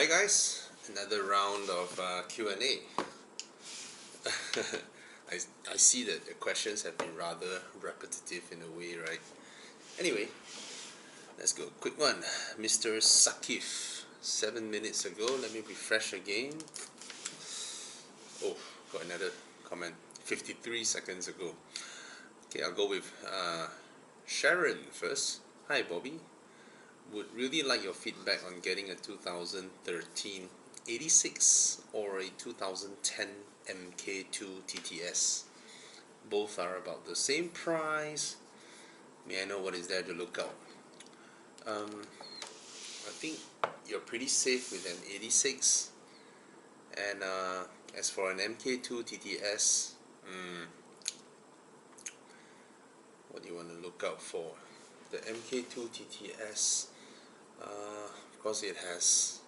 Hi guys, another round of Q&A. I see that the questions have been rather repetitive in a way, right? Anyway, let's go. Quick one. Mr. Sakif, 7 minutes ago. Let me refresh again. Oh, got another comment. 53 seconds ago. Okay, I'll go with Sharon first. Hi Bobby. Would really like your feedback on getting a 2013 86 or a 2010 MK2 TTS. Both are about the same price. May I know what is there to look out? I think you're pretty safe with an 86. And as for an MK2 TTS, what do you want to look out for? The MK2 TTS, of course it has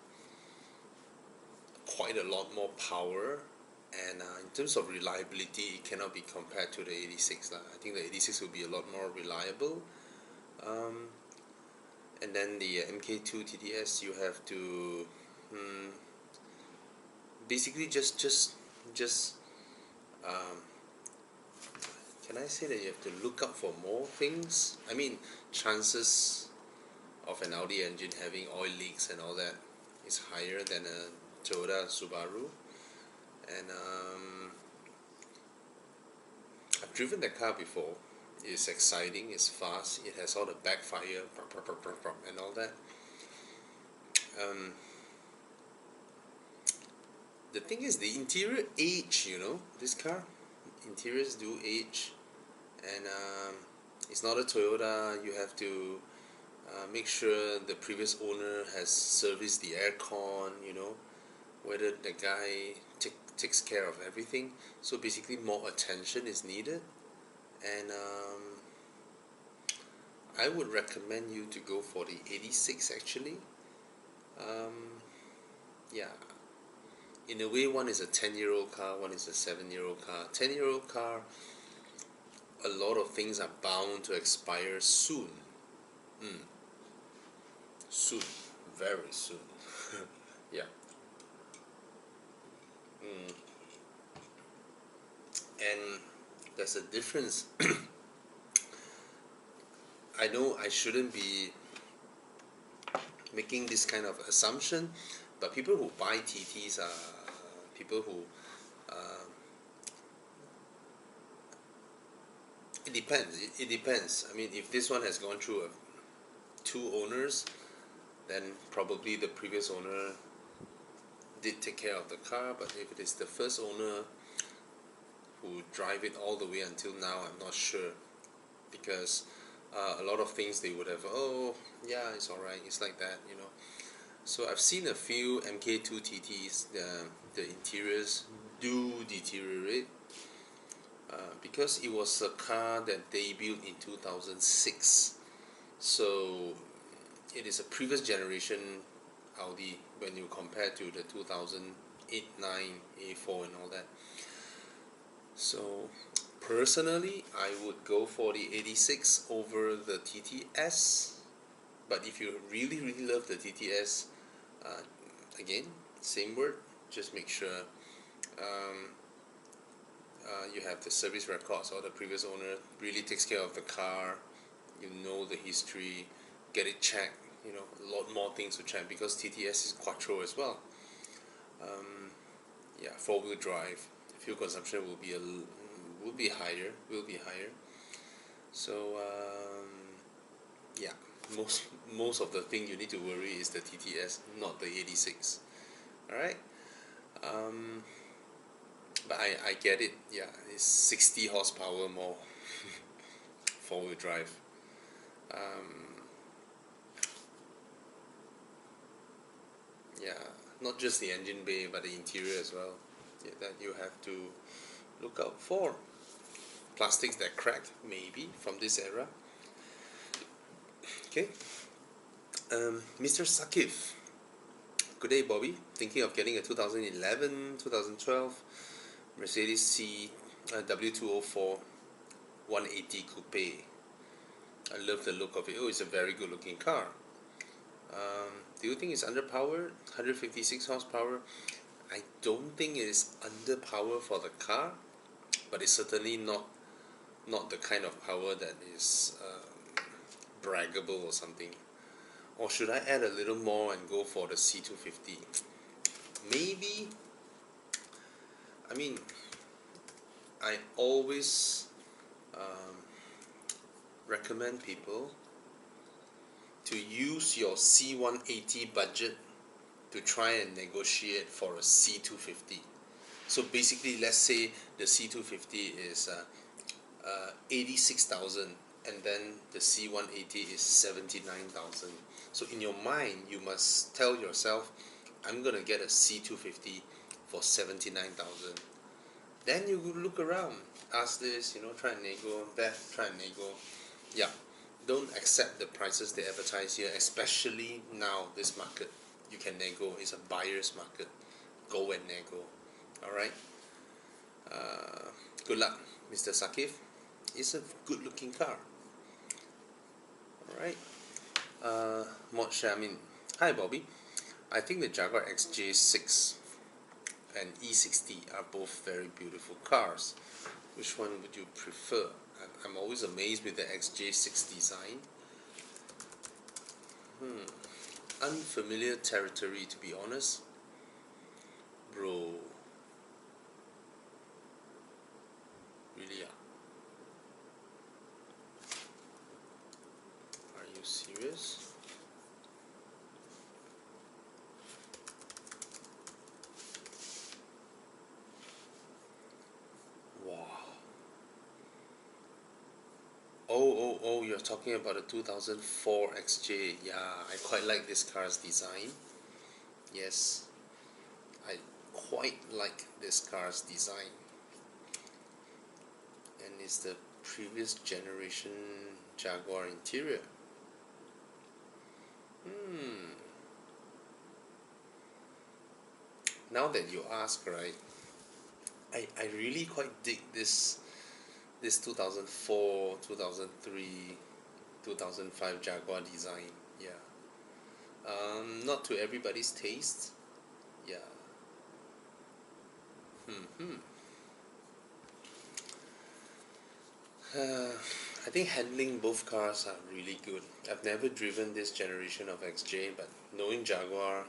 quite a lot more power, and in terms of reliability it cannot be compared to the 86. I think the 86 will be a lot more reliable, and then the MK2 TTS, you have to basically just can I say that you have to look out for more things? I mean, chances of an Audi engine having oil leaks and all that is higher than a Toyota Subaru. And I've driven the car before. It's exciting, it's fast, it has all the backfire and all that. The thing is, the interior age, this car, interiors do age, and it's not a Toyota. You have to make sure the previous owner has serviced the aircon, whether the guy takes care of everything. So basically more attention is needed, and I would recommend you to go for the 86 actually. Yeah, in a way, one is a 10-year-old car, one is a 7-year-old car. 10-year-old car, a lot of things are bound to expire soon. Soon, very soon. Yeah. And there's a difference. I know I shouldn't be making this kind of assumption, but people who buy TTs are people who it depends. It depends. I mean, if this one has gone through two owners, then probably the previous owner did take care of the car. But if it is the first owner who drive it all the way until now, I'm not sure, because a lot of things they would have, oh yeah, it's alright, it's like that, So I've seen a few MK2 TTs, the interiors do deteriorate, because it was a car that debuted in 2006. So it is a previous generation Audi when you compare to the 2008, 9, A4 and all that. So personally, I would go for the 86 over the TTS. But if you really, really love the TTS, again, same word, just make sure you have the service records, or the previous owner really takes care of the car, the history, get it checked, a lot more things to check, because TTS is quattro as well. Yeah, 4-wheel drive, fuel consumption will be higher. So yeah, most of the thing you need to worry is the TTS, not the 86. Alright, but I get it. Yeah, it's 60 horsepower more. 4-wheel drive. Yeah, not just the engine bay, but the interior as well. Yeah, that you have to look out for. Plastics that crack, maybe, from this era. Okay. Mr. Sakif. Good day, Bobby. Thinking of getting a 2011, 2012 Mercedes W204 180 coupe. I love the look of it. Oh, it's a very good looking car. Do you think it's underpowered? 156 horsepower. I don't think it is underpowered for the car, but it's certainly not the kind of power that is braggable or something. Or should I add a little more and go for the C250? Maybe. I mean, I always recommend people to use your C180 budget to try and negotiate for a C250. So basically, let's say the C250 is 86,000, and then the C180 is 79,000. So in your mind, you must tell yourself, I'm gonna get a C250 for 79,000. Then you look around, ask this, try and nego that, try and nego. Yeah, don't accept the prices they advertise here, especially now this market. You can nego. It's a buyer's market. Go and nego. Alright. Good luck, Mr. Sakif. It's a good looking car. Alright. Mod Shamin. Hi Bobby. I think the Jaguar XJ6 and E60 are both very beautiful cars. Which one would you prefer? I'm always amazed with the XJ6 design. Unfamiliar territory, to be honest. Bro. Really? Are you serious? Oh, you're talking about the 2004 XJ. Yeah, I quite like this car's design. Yes, I quite like this car's design. And it's the previous generation Jaguar interior. Now that you ask, right, I really quite dig this 2004, 2003, 2005 Jaguar design. Yeah. Not to everybody's taste. Yeah. I think handling both cars are really good. I've never driven this generation of XJ, but knowing Jaguar,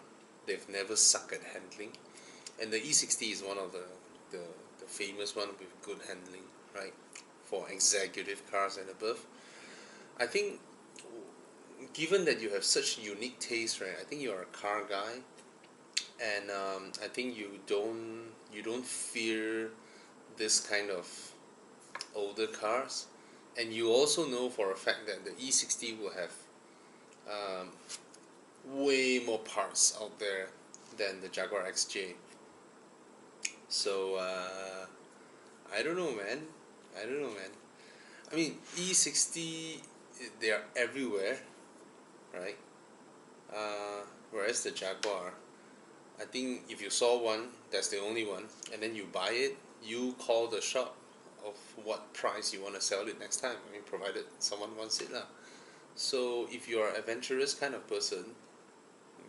they've never sucked at handling. And the E60 is one of the famous one with good handling, right? For executive cars and above. I think, given that you have such unique taste, right? I think you're a car guy, and I think you don't fear this kind of older cars, and you also know for a fact that the E60 will have way more parts out there than the Jaguar XJ. So I don't know, man. I mean, E60, they are everywhere, right? Whereas the Jaguar, I think if you saw one, that's the only one, and then you buy it, you call the shop of what price you want to sell it next time. I mean, provided someone wants it lah. So if you are an adventurous kind of person,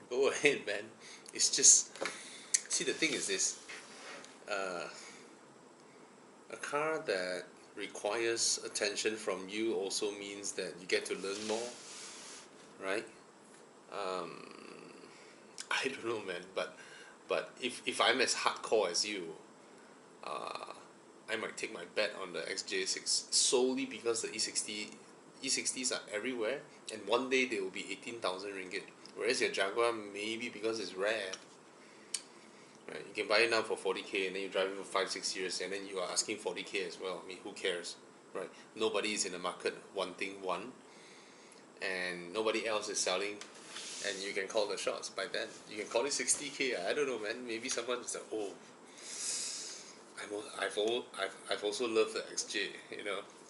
go ahead, man. It's just, see, the thing is this, a car that requires attention from you also means that you get to learn more, right? I don't know, man, but if I'm as hardcore as you, I might take my bet on the XJ6 solely because the E60s are everywhere, and one day they will be 18,000 ringgit. Whereas your Jaguar, maybe because it's rare, right? You can buy it now for 40k, and then you drive it for 5-6 years, and then you are asking 40k as well. I mean, who cares, right? Nobody is in the market wanting one, and nobody else is selling, and you can call the shots by then. You can call it 60k. I don't know, man. Maybe someone's like, oh, I've also loved the XJ,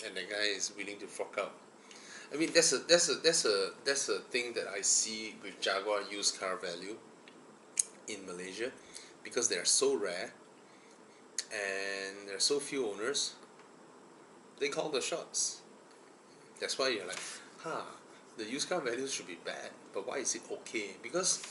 and the guy is willing to fork out. I mean, that's a thing that I see with Jaguar used car value in Malaysia, because they are so rare and there are so few owners. They call the shots. That's why you're like, the used car value should be bad, but why is it okay? Because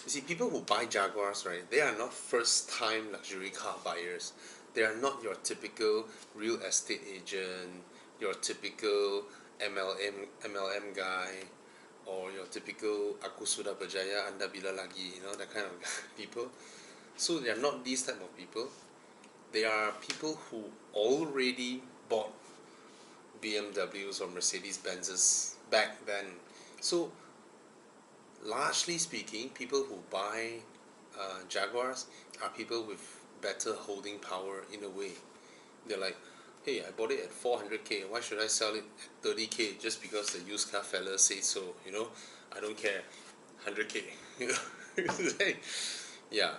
you see, people who buy Jaguars, right, they are not first-time luxury car buyers. They are not your typical real estate agent, your typical MLM guy, or your typical aku sudah berjaya anda bila lagi, that kind of people. So they are not these type of people. They are people who already bought BMWs or Mercedes-Benzes back then. So largely speaking, people who buy Jaguars are people with better holding power in a way. They're like, hey, I bought it at 400k, why should I sell it at 30k just because the used car fella says so, I don't care, 100k, yeah.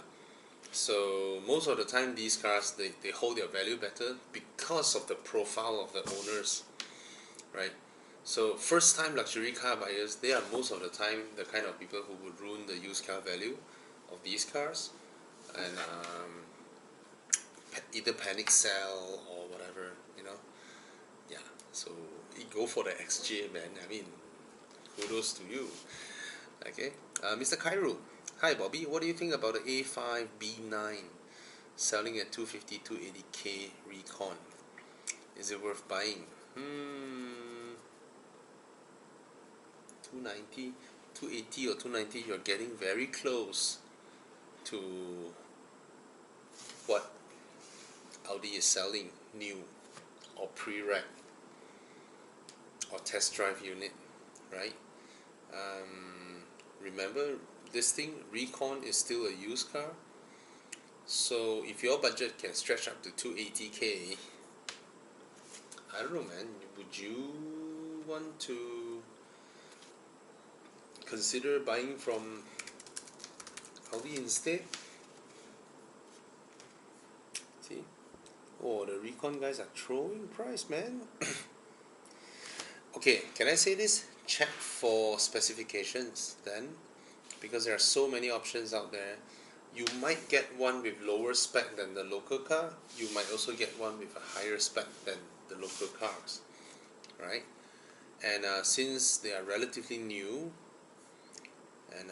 So most of the time these cars, they hold their value better because of the profile of the owners, right? So first time luxury car buyers, they are most of the time the kind of people who would ruin the used car value of these cars, and either panic sell or whatever, yeah. So you go for the XJ, man. I mean, kudos to you. Okay, Mr. Cairo. Hi Bobby, what do you think about the A5 B9 selling at 250, 280k recon? Is it worth buying? 290, 280 or 290, you're getting very close to what Audi is selling new or pre-reg or test drive unit, right? Remember, this thing, recon, is still a used car. So if your budget can stretch up to 280k, I don't know, man, would you want to consider buying from Audi instead? See? Oh, the recon guys are throwing price, man. Okay, can I say this? Check for specifications then, because there are so many options out there. You might get one with lower spec than the local car. You might also get one with a higher spec than the local cars, right? And since they are relatively new, and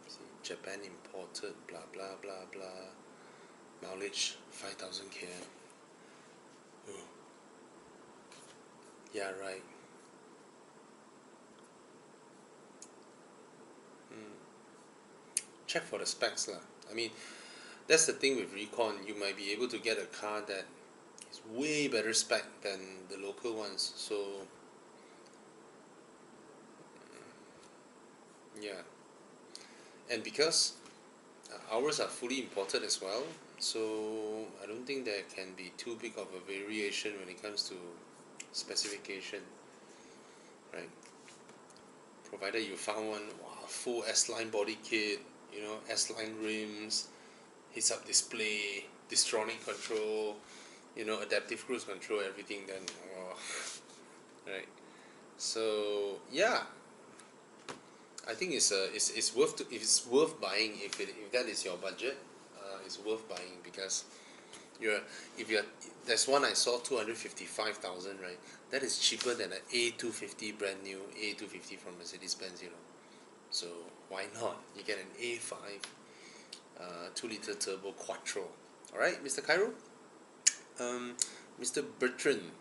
see, Japan imported, blah blah blah blah, mileage 5,000 km. Oh. Yeah, right. Check for the specs lah. I mean, that's the thing with recon. You might be able to get a car that is way better spec than the local ones. So yeah, and because ours are fully imported as well, so I don't think there can be too big of a variation when it comes to specification, right? Provided you found one, wow, full S-line body kit, S-line rims, heads-up display, Distronic control, adaptive cruise control, everything, then right. So yeah, I think it's worth buying if that is your budget. It's worth buying because there's one I saw 255,000, right? That is cheaper than an A250 brand new A250 from Mercedes-Benz, So why not? You get an A5 2-liter turbo quattro. Alright, Mr. Cairo? Mr. Bertrand.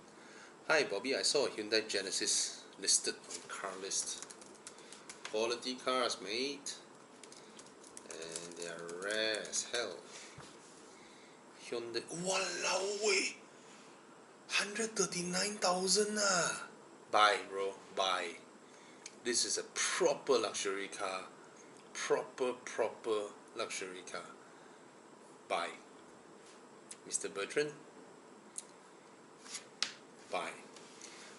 Hi Bobby, I saw a Hyundai Genesis listed on car list. Quality cars, mate. And they are rare as hell. Hyundai. Walao wey! 139,000 ah! Buy, bro. Buy. This is a proper luxury car. Proper luxury car. Buy. Mr. Bertrand? Buy.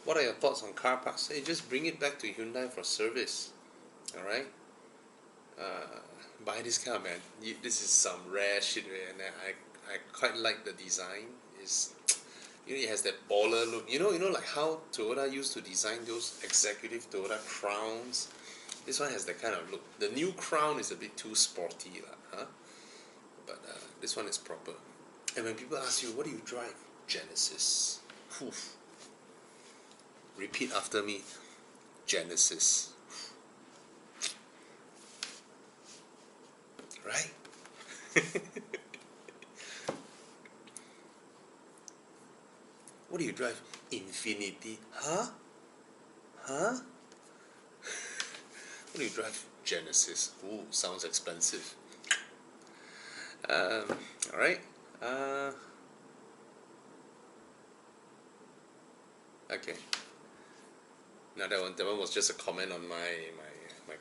What are your thoughts on car parks? Hey, just bring it back to Hyundai for service. Alright? Buy this car, man. This is some rare shit, and I quite like the design. It has that baller look. Like how Toyota used to design those executive Toyota Crowns. This one has that kind of look. The new Crown is a bit too sporty, huh? But this one is proper. And when people ask you, what do you drive? Genesis. Oof. Repeat after me. Genesis. Right? What do you drive? Infinity. Huh? Huh? What do you drive? Genesis. Ooh, sounds expensive. Alright. Okay. Now that one was just a comment on my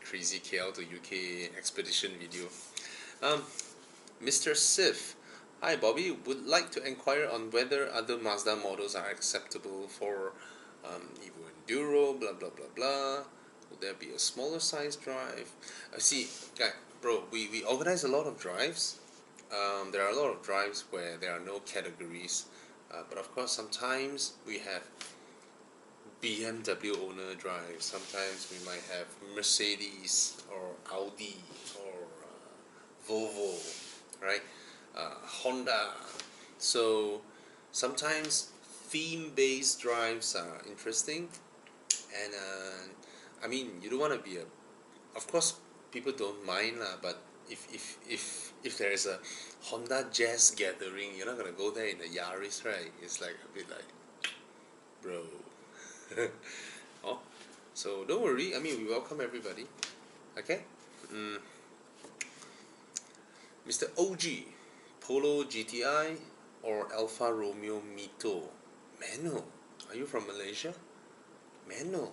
crazy KL to UK expedition video. Mr. Sif. Hi Bobby, would like to inquire on whether other Mazda models are acceptable for Evo Enduro, blah blah blah blah. Would there be a smaller size drive? See, guy, bro, we organize a lot of drives. There are a lot of drives where there are no categories, but of course sometimes we have BMW owner drives. Sometimes we might have Mercedes or Audi or Volvo, right? Honda. So sometimes theme-based drives are interesting, and I mean you don't want to be a. Of course, people don't mind lah, but if there is a Honda Jazz gathering, you're not gonna go there in a Yaris, right? It's like a bit like, bro. Oh, so don't worry. I mean, we welcome everybody. Okay. Mr. OG, Polo GTI or Alfa Romeo Mito? Mano, are you from Malaysia? Mano.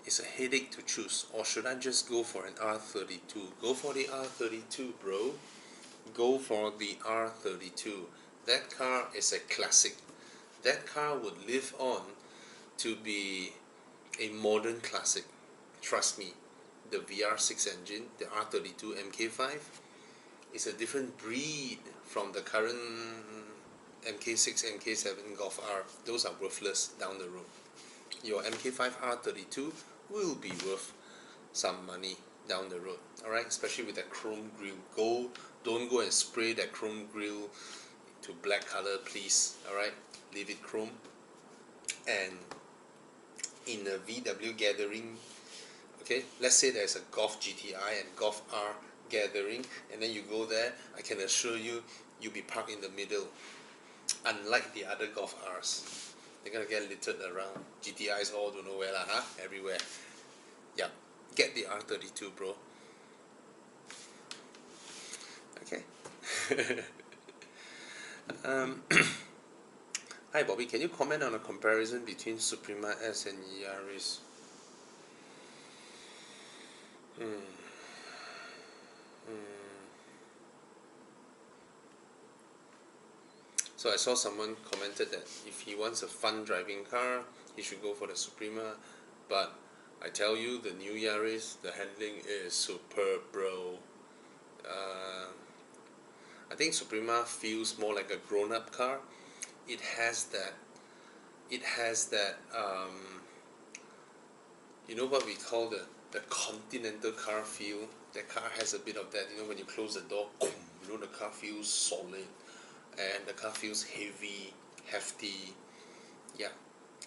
It's a headache to choose, or should I just go for an R32? Go for the R32, bro. Go for the R32. That car is a classic. That car would live on to be a modern classic. Trust me, the VR6 engine, the R32 MK5, is a different breed from the current MK6, MK7 Golf R. Those are worthless down the road. Your MK5 R32 will be worth some money down the road. Alright, especially with that chrome grille. Don't go and spray that chrome grille to black color, please. Alright, leave it chrome. And in a VW gathering, okay, let's say there's a Golf GTI and Golf R gathering, and then you go there, I can assure you, you'll be parked in the middle. Unlike the other Golf Rs, they're gonna get littered around. GTIs all don't know where lah, huh? Everywhere. Yeah, get the R32, bro. Okay. Hi Bobby, can you comment on a comparison between Suprima S and Yaris? So I saw someone commented that if he wants a fun driving car, he should go for the Suprima. But I tell you, the new Yaris, the handling is superb, bro. I think Suprima feels more like a grown-up car. It has that. You know what we call the continental car feel. The car has a bit of that. You know, when you close the door, you know, the car feels solid, and the car feels heavy, hefty. Yeah,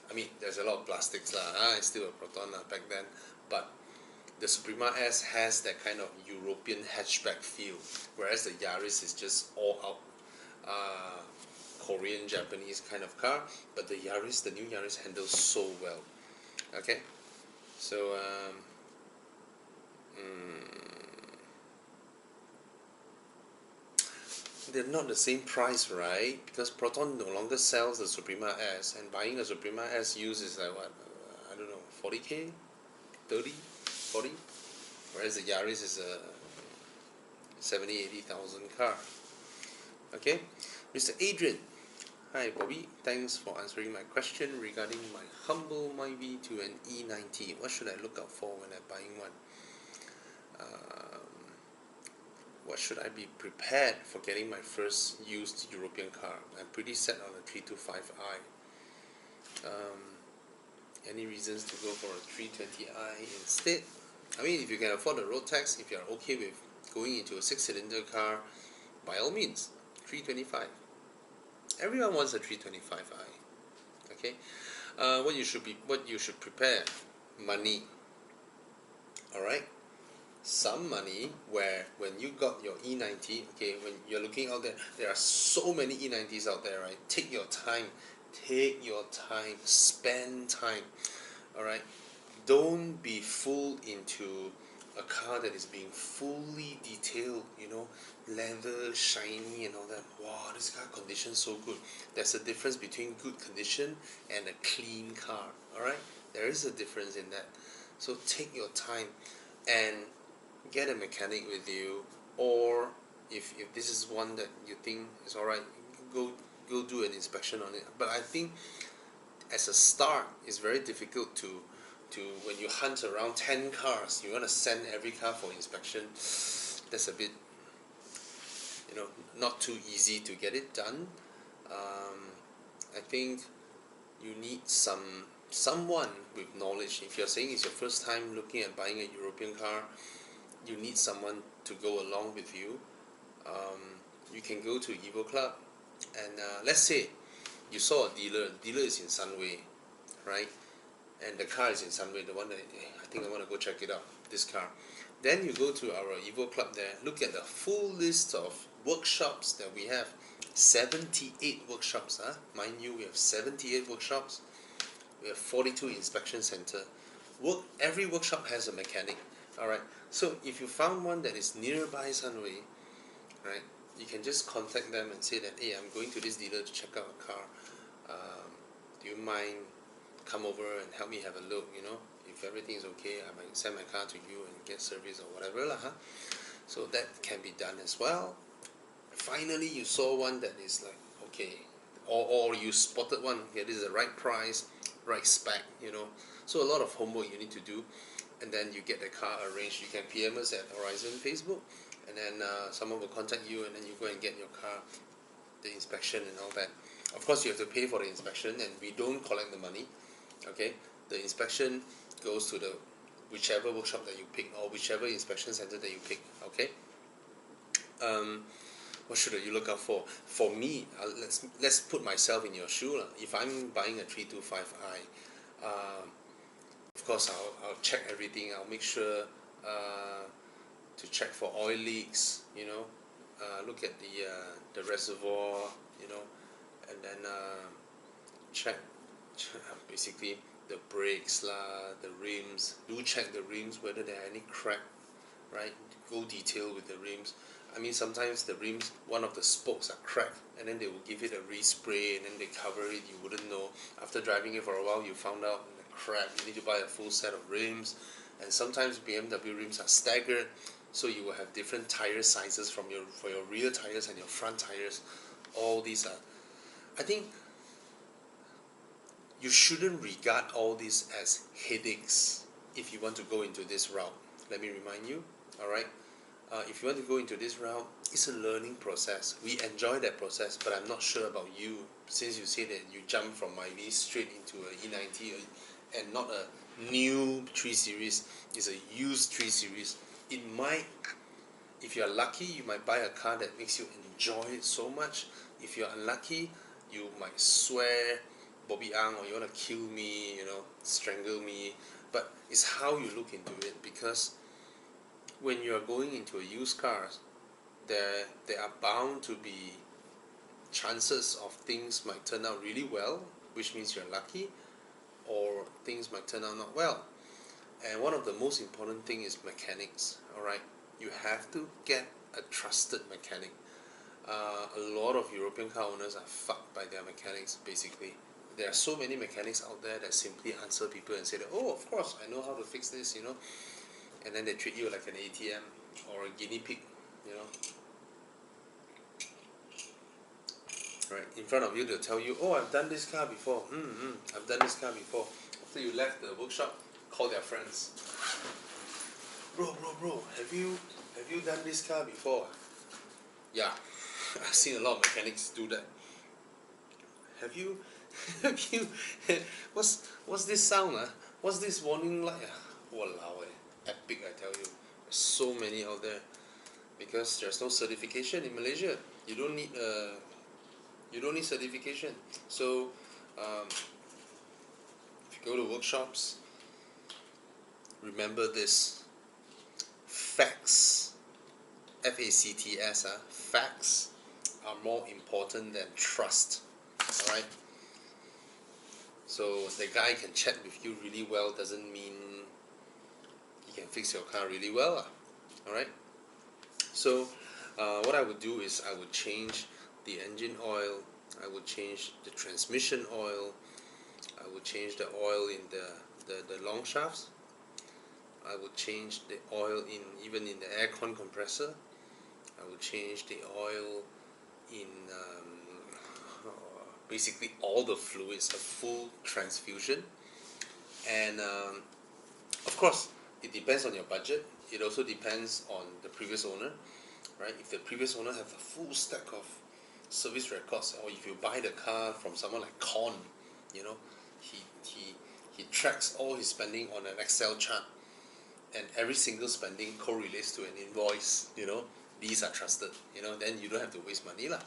I mean, there's a lot of plastics lah. It's still a Proton back then, but the Suprema S has that kind of European hatchback feel, whereas the Yaris is just all out Korean, Japanese kind of car. But the Yaris, the new Yaris, handles so well. Okay, so they're not the same price, right? Because Proton no longer sells the Suprema S, and buying a Suprema S used is like what, I don't know, 40k, 30, 40, whereas the Yaris is a 70,000-80,000 car. Okay, Mr. Adrian. Hi Bobby, thanks for answering my question regarding my humble Myvi to an E90. What should I look out for when I'm buying one? What should I be prepared for getting my first used European car? I'm pretty set on a 325i. Any reasons to go for a 320i instead? I mean, if you can afford the road tax, if you're okay with going into a 6-cylinder car, by all means, 325. Everyone wants a 325i. Okay, what you should prepare, money. All right, some money where when you got your E90, okay, when you're looking out there, there are so many E90s out there, right? Take your time, spend time. All right, don't be fooled into a car that is being fully detailed, you know, leather, shiny and all that. Wow, this car condition so good. There's a difference between good condition and a clean car. All right, there is a difference in that. So take your time and get a mechanic with you, or if this is one that you think is alright, go do an inspection on it. But I think as a start, it's very difficult to when you hunt around 10 cars, you want to send every car for inspection. That's a bit, you know, not too easy to get it done. I think you need someone with knowledge. If you're saying it's your first time looking at buying a European car, you need someone to go along with you. You can go to Evo Club, and let's say you saw a dealer is in Sunway, right? And the car is in Sunway, the one that I think I want to go check it out, this car. Then you go to our Evo Club there, look at the full list of workshops that we have. 78 workshops, mind you, we have 78 workshops. We have 42 inspection center. Every workshop has a mechanic. Alright, so if you found one that is nearby Sunway, right, you can just contact them and say that, hey, I'm going to this dealer to check out a car. Do you mind come over and help me have a look, you know? If everything is okay, I might send my car to you and get service or whatever lah, huh? So that can be done as well. Finally, you saw one that is like, okay, or you spotted one, okay, this is the right price, right spec, you know. So a lot of homework you need to do, and then you get the car arranged. You can PM us at Horizon Facebook, and then someone will contact you, and then you go and get your car, the inspection and all that. Of course, you have to pay for the inspection, and we don't collect the money. Okay, the inspection goes to the whichever workshop that you pick, or whichever inspection center that you pick. Okay. What should you look out for? For me, let's put myself in your shoe lah. If I'm buying a 325i, of course I'll check everything. I'll make sure to check for oil leaks. You know, look at the reservoir. You know, and then check basically the brakes lah, the rims. Do check the rims whether there are any crack. Right, go detail with the rims. I mean, sometimes the rims, one of the spokes are cracked, and then they will give it a respray, and then they cover it. You wouldn't know. After driving it for a while, you found out the crap. You need to buy a full set of rims, and sometimes BMW rims are staggered, so you will have different tire sizes for your rear tires and your front tires. All these are, I think, you shouldn't regard all these as headaches if you want to go into this route. Let me remind you, all right. If you want to go into this route, it's a learning process. We enjoy that process, but I'm not sure about you, since you say that you jump from Myvi straight into a E90 and not a new 3 Series, it's a used 3 Series. It might, if you're lucky, you might buy a car that makes you enjoy it so much. If you're unlucky, you might swear, Bobby Ang, or you want to kill me, you know, strangle me. But it's how you look into it, because when you are going into a used car, there are bound to be chances of things might turn out really well, which means you're lucky, or things might turn out not well. And one of the most important thing is mechanics. All right, you have to get a trusted mechanic. A lot of European car owners are fucked by their mechanics. Basically, there are so many mechanics out there that simply answer people and say that, oh, of course, I know how to fix this, you know. And then they treat you like an ATM or a guinea pig, you know. Right, in front of you, they'll tell you, oh, I've done this car before. I've done this car before. After you left the workshop, call their friends. Bro, have you done this car before? Yeah, I've seen a lot of mechanics do that. Have you what's this sound? What's this warning light? Walao, epic, I tell you. There's so many out there, because there's no certification in Malaysia. You don't need You don't need certification. So if you go to workshops, remember this: facts, FACTS, facts are more important than trust. All right. So the guy can chat with you really well doesn't mean he can fix your car really well. Alright? So what I would do is I would change the engine oil, I would change the transmission oil, I would change the oil in the long shafts, I would change the oil even in the aircon compressor, I would change the oil in basically all the fluids, a full transfusion. And of course it depends on your budget. It also depends on the previous owner, right? If the previous owner have a full stack of service records, or if you buy the car from someone like Con, you know, he tracks all his spending on an Excel chart, and every single spending correlates to an invoice, you know, these are trusted, you know, then you don't have to waste money lah.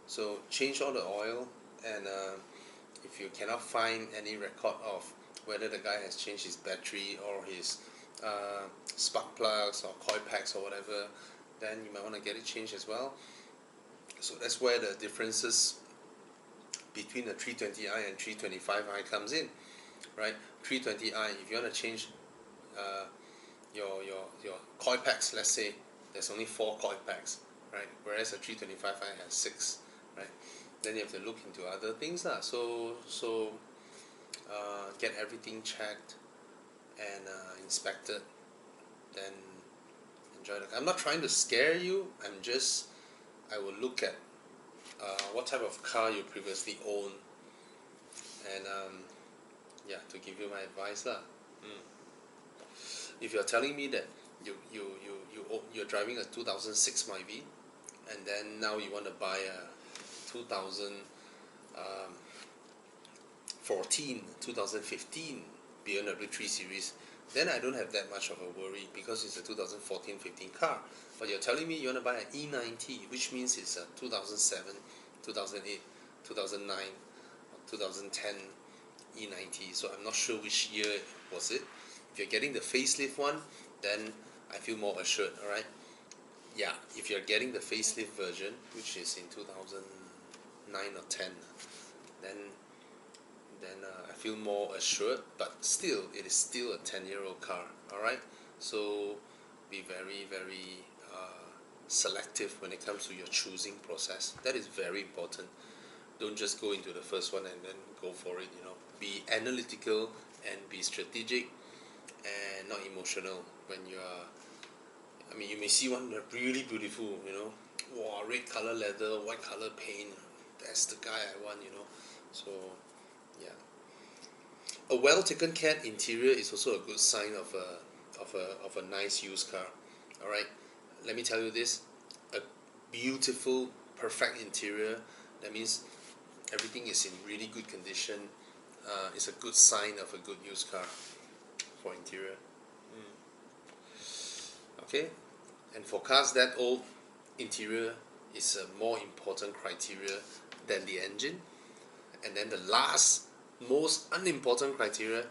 So change all the oil, and if you cannot find any record of whether the guy has changed his battery or his spark plugs or coil packs or whatever, then you might want to get it changed as well. So that's where the differences between the 320i and 325i comes in, right? 320i, if you want to change your coil packs, let's say there's only 4 coil packs, right? Whereas a 325i has 6, right? Then you have to look into other things lah. So get everything checked and inspected, then enjoy the car. I'm not trying to scare you. I will look at what type of car you previously owned, and yeah, to give you my advice lah. If you're telling me that you're driving a 2006 Myvi, and then now you want to buy a 2015 BMW 3 Series, then I don't have that much of a worry because it's a 2014-15 car. But you're telling me you want to buy an E90, which means it's a 2007, 2008, 2009, 2010 E90. So I'm not sure which year was it. If you're getting the facelift one, then I feel more assured. Alright. Yeah, if you're getting the facelift version, which is in 2009 or 10, then I feel more assured, but still, it is still a 10-year-old car. Alright, so be very, very selective when it comes to your choosing process. That is very important. Don't just go into the first one and then go for it. You know, be analytical and be strategic and not emotional when you are. I mean, you may see one really beautiful, you know, wow, red color leather, white color paint. That's the guy I want, you know. So, yeah. A well taken care interior is also a good sign of a nice used car. All right. Let me tell you this: a beautiful, perfect interior. That means everything is in really good condition. It's a good sign of a good used car for interior. Okay, and for cars that old, interior is a more important criteria than the engine. And then the last, most unimportant criteria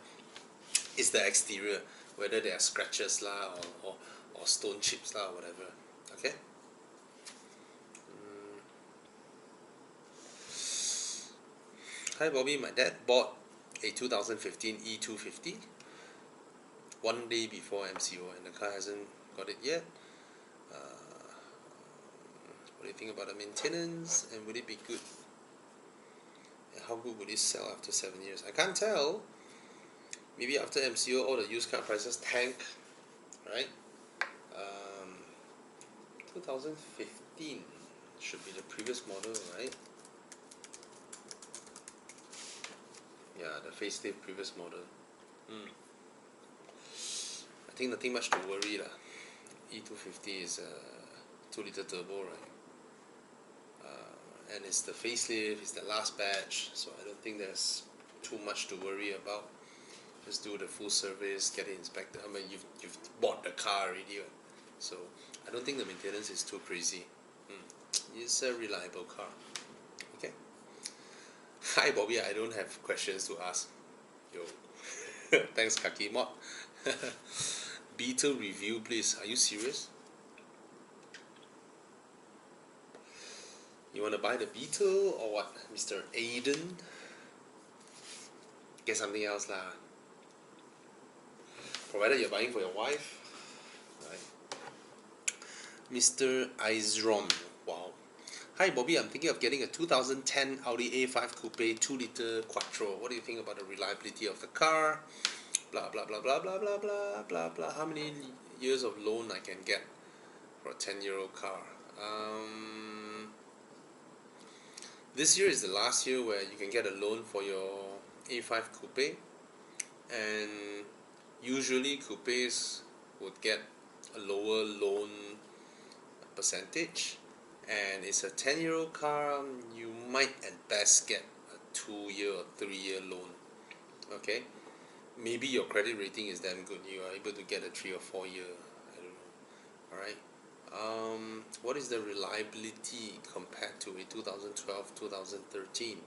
is the exterior, whether there are scratches lah or stone chips lah or whatever. Okay. Hi Bobby, my dad bought a 2015 E250 one day before MCO, and the car hasn't got it yet. What do you think about the maintenance, and would it be good? And how good would it sell after 7 years? I can't tell. Maybe after MCO all the used car prices tank, right? 2015 should be the previous model, right? Yeah, the facelift previous model. I think nothing much to worry lah. E250 is a 2-liter turbo, right? And it's the facelift, it's the last batch, so I don't think there's too much to worry about. Just do the full service, get it inspected. I mean, you've bought the car already, right? So I don't think the maintenance is too crazy. It's a reliable car. Okay. Hi Bobby, I don't have questions to ask. Yo. Thanks Kaki Mod. Beetle review please. Are you serious? You wanna buy the Beetle or what, Mr. Aiden? Get something else lah. Provided you're buying for your wife. Right. Mr. Izron. Wow. Hi Bobby, I'm thinking of getting a 2010 Audi A5 Coupe 2-liter Quattro. What do you think about the reliability of the car? Blah blah blah blah blah blah blah blah blah. How many years of loan I can get for a 10-year-old car? This year is the last year where you can get a loan for your A5 Coupe, and usually coupes would get a lower loan percentage, and it's a 10-year-old car. You might at best get a 2-year or 3-year loan. Okay, maybe your credit rating is damn good, you are able to get a 3 or 4 year, I don't know. Alright, what is the reliability compared to a 2012 2013?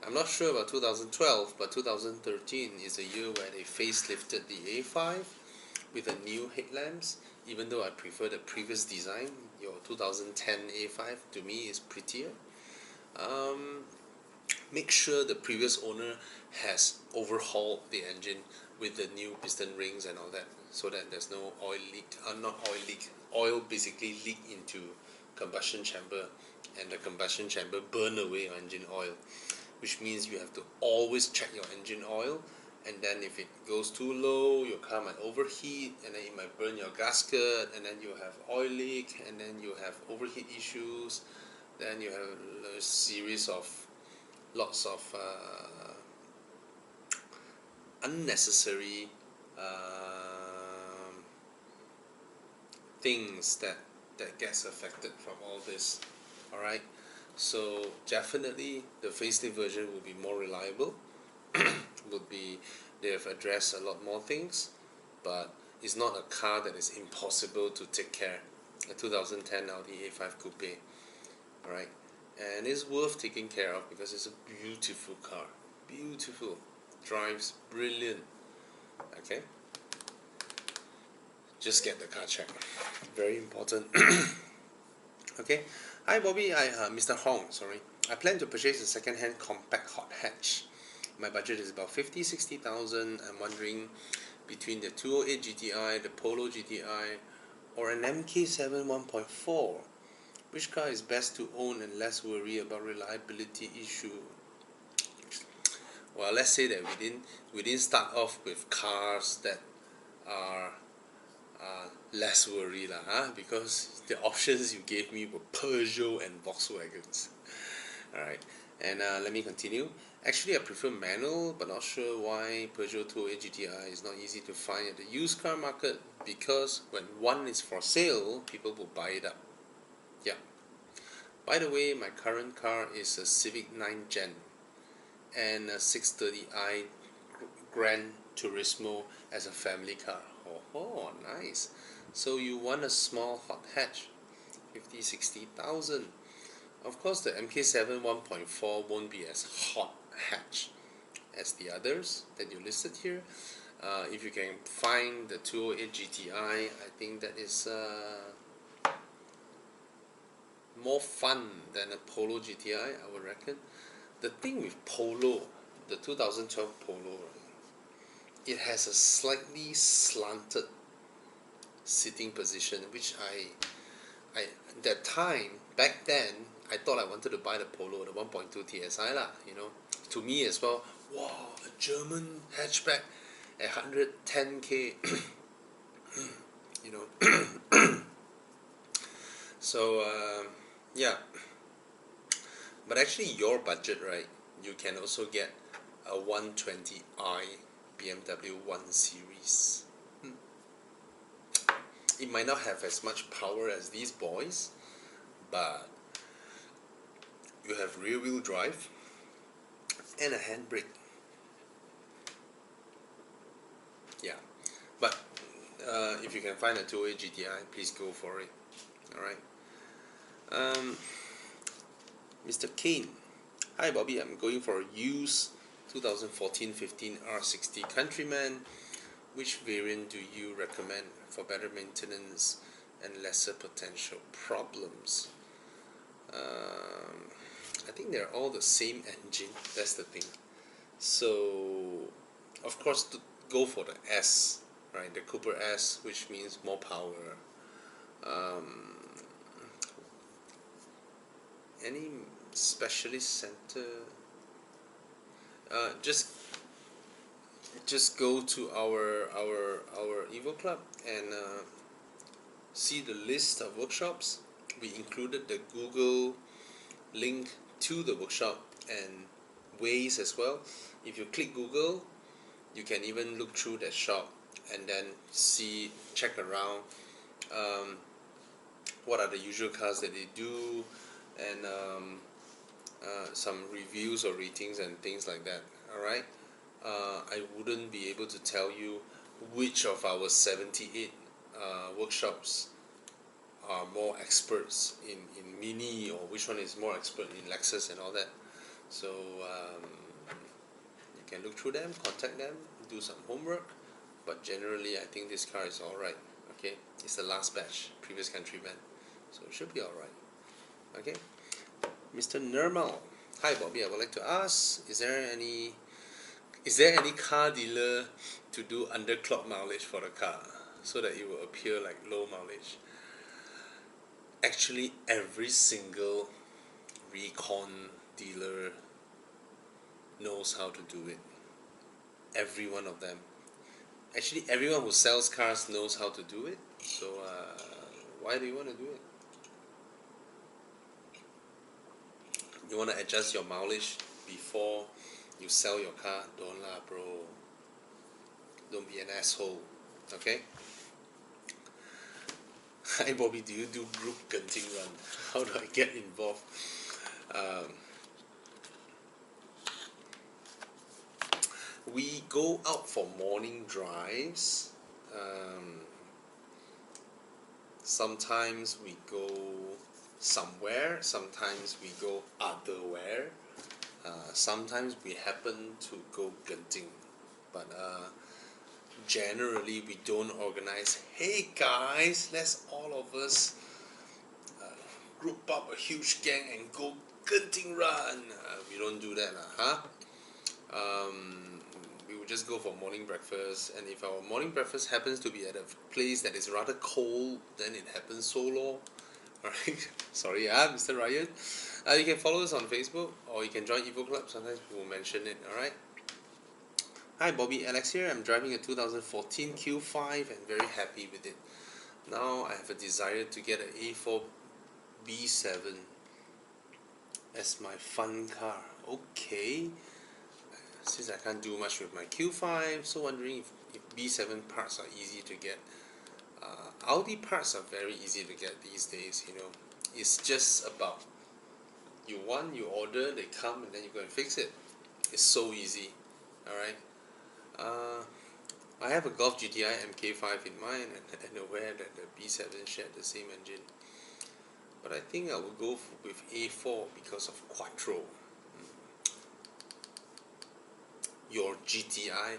I'm not sure about 2012, but 2013 is a year where they facelifted the A5 with the new headlamps. Even though I prefer the previous design, your 2010 A5 to me is prettier. Make sure the previous owner has overhauled the engine with the new piston rings and all that, so that there's no oil leak, not oil leak, oil basically leak into combustion chamber, and the combustion chamber burn away your engine oil, which means you have to always check your engine oil. And then if it goes too low, your car might overheat, and then it might burn your gasket, and then you have oil leak, and then you have overheat issues, then you have a series of lots of unnecessary things that gets affected from all this. Alright, so definitely the facelift version will be more reliable. They have addressed a lot more things, but it's not a car that is impossible to take care. A 2010 Audi A5 Coupe. Alright, and it's worth taking care of because it's a beautiful car. Beautiful. Drives brilliant. Okay, just get the car checked. Very important. Okay. Hi Bobby, Mr. Hong, sorry. I plan to purchase a second-hand compact hot hatch. My budget is about 50,000-60,000. I'm wondering between the 208 GTI, the Polo GTI, or an MK7 1.4. Which car is best to own and less worry about reliability issue? Well, let's say that we didn't start off with cars that are less worry lah, huh? Because the options you gave me were Peugeot and Volkswagens. Alright, and let me continue. Actually, I prefer manual, but not sure why Peugeot 208 GTI is not easy to find at the used car market, because when one is for sale, people will buy it up. Yeah. By the way, my current car is a Civic 9 Gen and a 630i Gran Turismo as a family car. Oh, nice. So you want a small hot hatch, 50,000-60,000. Of course, the MK7 1.4 won't be as hot hatch as the others that you listed here. If you can find the 208 GTI, I think that is more fun than a Polo GTI, I would reckon. The thing with Polo, the 2012 Polo, right, it has a slightly slanted sitting position, which I that time, back then, I thought I wanted to buy the Polo, the 1.2 TSI lah, you know. To me as well, wow, a German hatchback at 110k, you know. So, yeah. But actually, your budget, right, you can also get a 120i BMW 1 Series. It might not have as much power as these boys, but you have rear wheel drive and a handbrake. Yeah, but if you can find a 208 GTI, please go for it. Alright. Mr. Kane, hi Bobby, I'm going for a used 2014-15 R60 Countryman. Which variant do you recommend for better maintenance and lesser potential problems? I think they're all the same engine, that's the thing. So, of course, to go for the S, right? The Cooper S, which means more power. Any specialist center? Just go to our Evo Club and see the list of workshops. We included the Google link to the workshop and Waze as well. If you click Google, you can even look through that shop and then check around what are the usual cars that they do, and some reviews or ratings and things like that. Alright, I wouldn't be able to tell you which of our 78 workshops are more experts in Mini, or which one is more expert in Lexus and all that. So you can look through them, contact them, do some homework. But generally, I think this car is alright. Okay, it's the last batch, previous Countryman, so it should be alright. Okay, Mr. Nirmal, hi Bobby, I would like to ask, is there any car dealer to do underclock mileage for the car so that it will appear like low mileage? Actually, every single recon dealer knows how to do it. Every one of them. Actually, everyone who sells cars knows how to do it. So why do you want to do it? You want to adjust your mileage before you sell your car? Don't lah, bro. Don't be an asshole. Okay? Hi Bobby, do you do group Genting run? How do I get involved? We go out for morning drives. Sometimes we go somewhere, sometimes we go otherwhere. Sometimes we happen to go Genting, but generally we don't organize, hey guys, let's all of us group up a huge gang and go Genting run. We don't do that, huh? We would just go for morning breakfast, and if our morning breakfast happens to be at a place that is rather cold, then it happens solo. Alright, sorry, Mr. Ryan. You can follow us on Facebook, or you can join Evo Club. Sometimes we will mention it. Alright. Hi Bobby, Alex here. I'm driving a 2014 Q5 and very happy with it. Now I have a desire to get an A4 B7 as my fun car. Okay. Since I can't do much with my Q5, so wondering if B7 parts are easy to get. Audi parts are very easy to get these days, you know. It's just about you order, they come, and then you go and fix it. It's so easy. Alright. I have a Golf GTI MK5 in mind and aware that the B7 shared the same engine. But I think I will go with A4 because of Quattro. Your GTI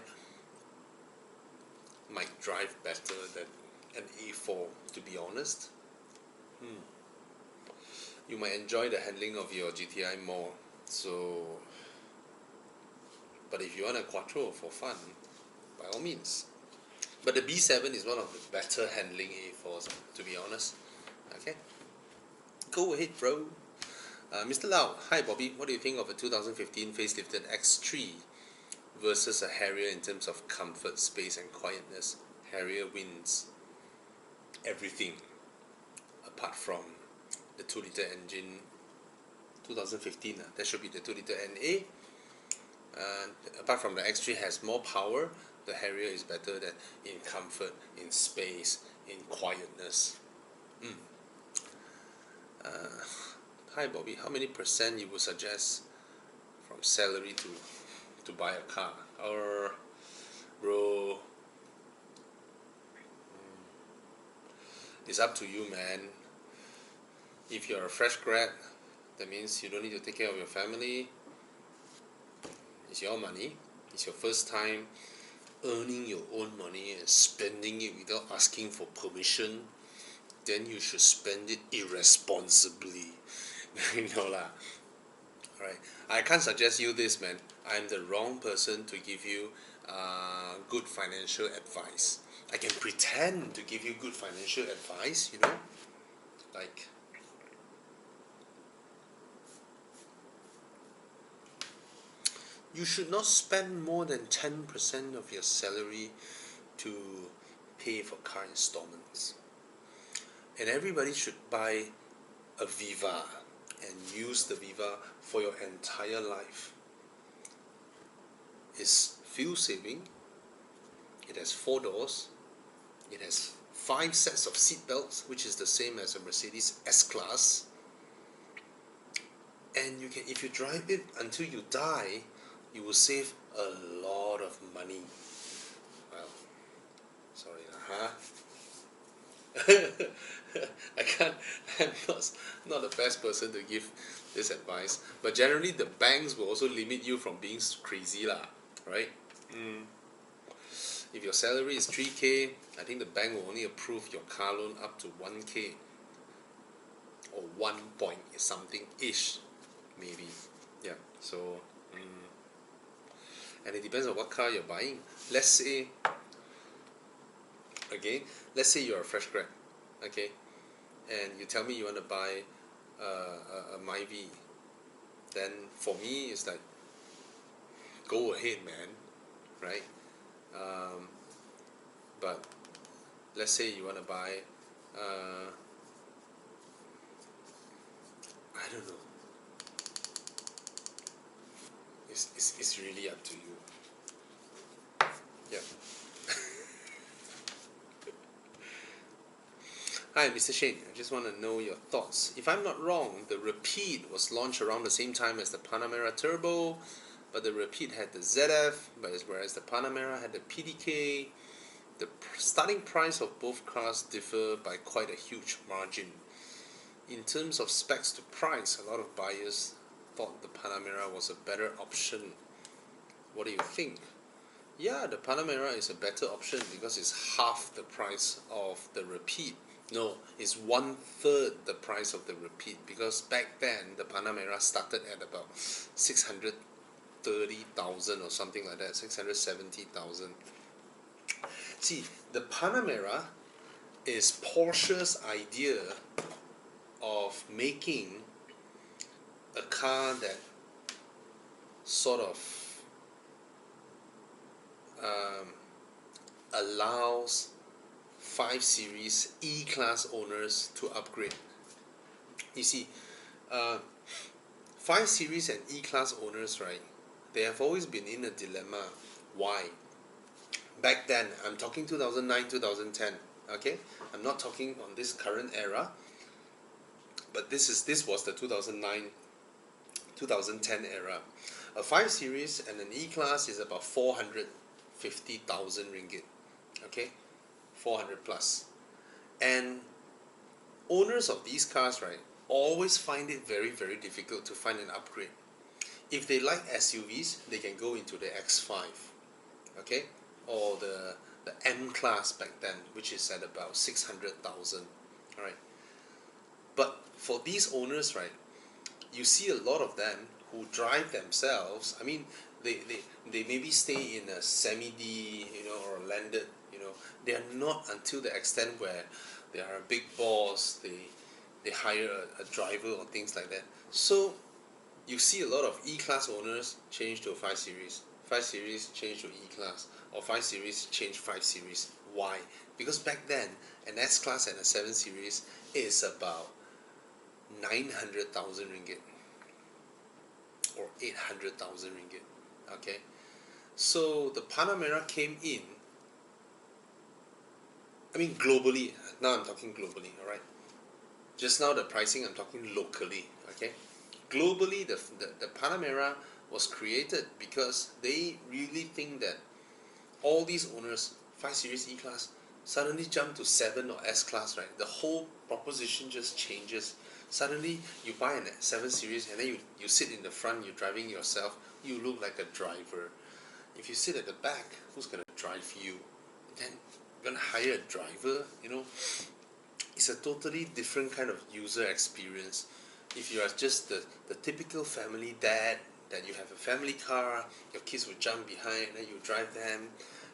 might drive better than an A4, to be honest. You might enjoy the handling of your GTI more. So, but if you want a Quattro for fun, by all means. But the B7 is one of the better handling A4s, to be honest. Okay, go ahead, bro. Mr. Lau, hi Bobby. What do you think of a 2015 facelifted X3 versus a Harrier in terms of comfort, space, and quietness? Harrier wins everything apart from the 2-liter engine. 2015, that should be the 2-liter NA. Apart from the X3 has more power, the Harrier is better than in comfort, in space, in quietness. Hi Bobby, how many percent you would suggest from salary to buy a car? Or bro, it's up to you, man. If you're a fresh grad, that means you don't need to take care of your family. It's your money. It's your first time earning your own money and spending it without asking for permission. Then you should spend it irresponsibly. You know lah. Alright, I can't suggest you this, man. I'm the wrong person to give you good financial advice. I can pretend to give you good financial advice, you know, like you should not spend more than 10% of your salary to pay for car installments. And everybody should buy a Viva and use the Viva for your entire life. It's fuel saving, it has 4 doors, it has 5 sets of seat belts, which is the same as a Mercedes S-Class. And you can, if you drive it until you die, you will save a lot of money. Well, sorry, I can't. I'm not the best person to give this advice. But generally, the banks will also limit you from being crazy lah, right? If your salary is 3K, I think the bank will only approve your car loan up to 1K or 1 point something ish, maybe. Yeah. So, and it depends on what car you're buying. Let's say, again, let's say you're a fresh grad, okay, and you tell me you want to buy a Myvi. Then for me, it's like, go ahead, man, right? But let's say you want to buy, I don't know. It's really up to you. Yeah. Hi, Mr. Shane. I just want to know your thoughts. If I'm not wrong, the Rapide was launched around the same time as the Panamera Turbo, but the Rapide had the ZF, whereas the Panamera had the PDK. The starting price of both cars differ by quite a huge margin. In terms of specs to price, a lot of buyers thought the Panamera was a better option. What do you think? Yeah, the Panamera is a better option because it's half the price of the Rapide. No, it's 1/3 the price of the Rapide, because back then the Panamera started at about 630,000 or something like that, 670,000. See, the Panamera is Porsche's idea of making a car that sort of allows 5 Series E-Class owners to upgrade. You see, 5 Series and E-Class owners, right, they have always been in a dilemma. Why? Back then, I'm talking 2009, 2010, okay? I'm not talking on this current era, but this was the 2009, 2010 era. A 5 Series and an E-Class is about 450,000 ringgit, okay? 400 plus. And owners of these cars, right, always find it very, very difficult to find an upgrade. If they like SUVs, they can go into the X5, okay? Or the M-Class back then, which is at about 600,000, alright? But for these owners, right, you see a lot of them who drive themselves. I mean, they maybe stay in a semi-D, you know, or landed, you know. They are not until the extent where they are a big boss, they hire a driver or things like that. So you see a lot of E-Class owners change to a 5 Series, 5 Series change to E-Class, or 5 Series change 5 Series. Why? Because back then, an S-Class and a 7 Series is about 900,000 ringgit or 800,000 ringgit. Okay, so the Panamera came in. I mean globally. Now I'm talking globally. All right. Just now the pricing I'm talking locally. Okay, globally the Panamera was created because they really think that all these owners, 5 Series E-Class, suddenly jump to 7 or S-Class, right? The whole proposition just changes. Suddenly you buy an 7 Series and then you sit in the front, you're driving yourself, you look like a driver. If you sit at the back, who's going to drive you? Then you're going to hire a driver, you know? It's a totally different kind of user experience. If you are just the typical family dad, that you have a family car, your kids will jump behind, and then you drive them.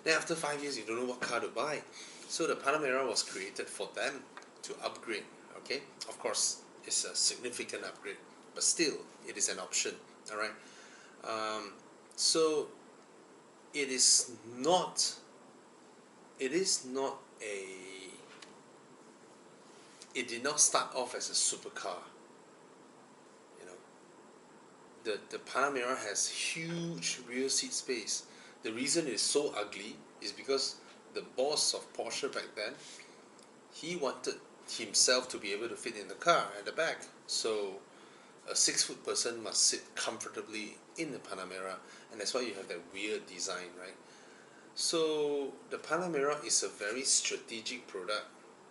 Then after 5 years, you don't know what car to buy. So the Panamera was created for them to upgrade. Okay, of course, it's a significant upgrade, but still, it is an option. All right. So it is not. It is not a. It did not start off as a supercar. The Panamera has huge rear seat space. The reason it's so ugly is because the boss of Porsche back then, he wanted himself to be able to fit in the car at the back. So a 6-foot person must sit comfortably in the Panamera, and that's why you have that weird design, right? So the Panamera is a very strategic product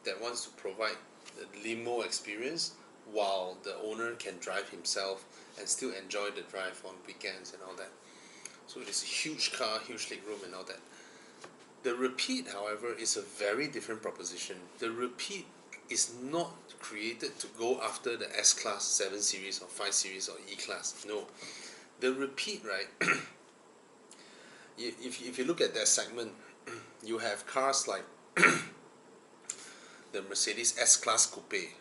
that wants to provide the limo experience while the owner can drive himself and still enjoy the drive on weekends and all that. So it is a huge car, huge legroom and all that. The Rapide, however, is a very different proposition. The Rapide is not created to go after the S-Class 7 Series or 5 Series or E-Class. No. The Rapide, right, if you look at that segment, you have cars like the Mercedes S-Class Coupe,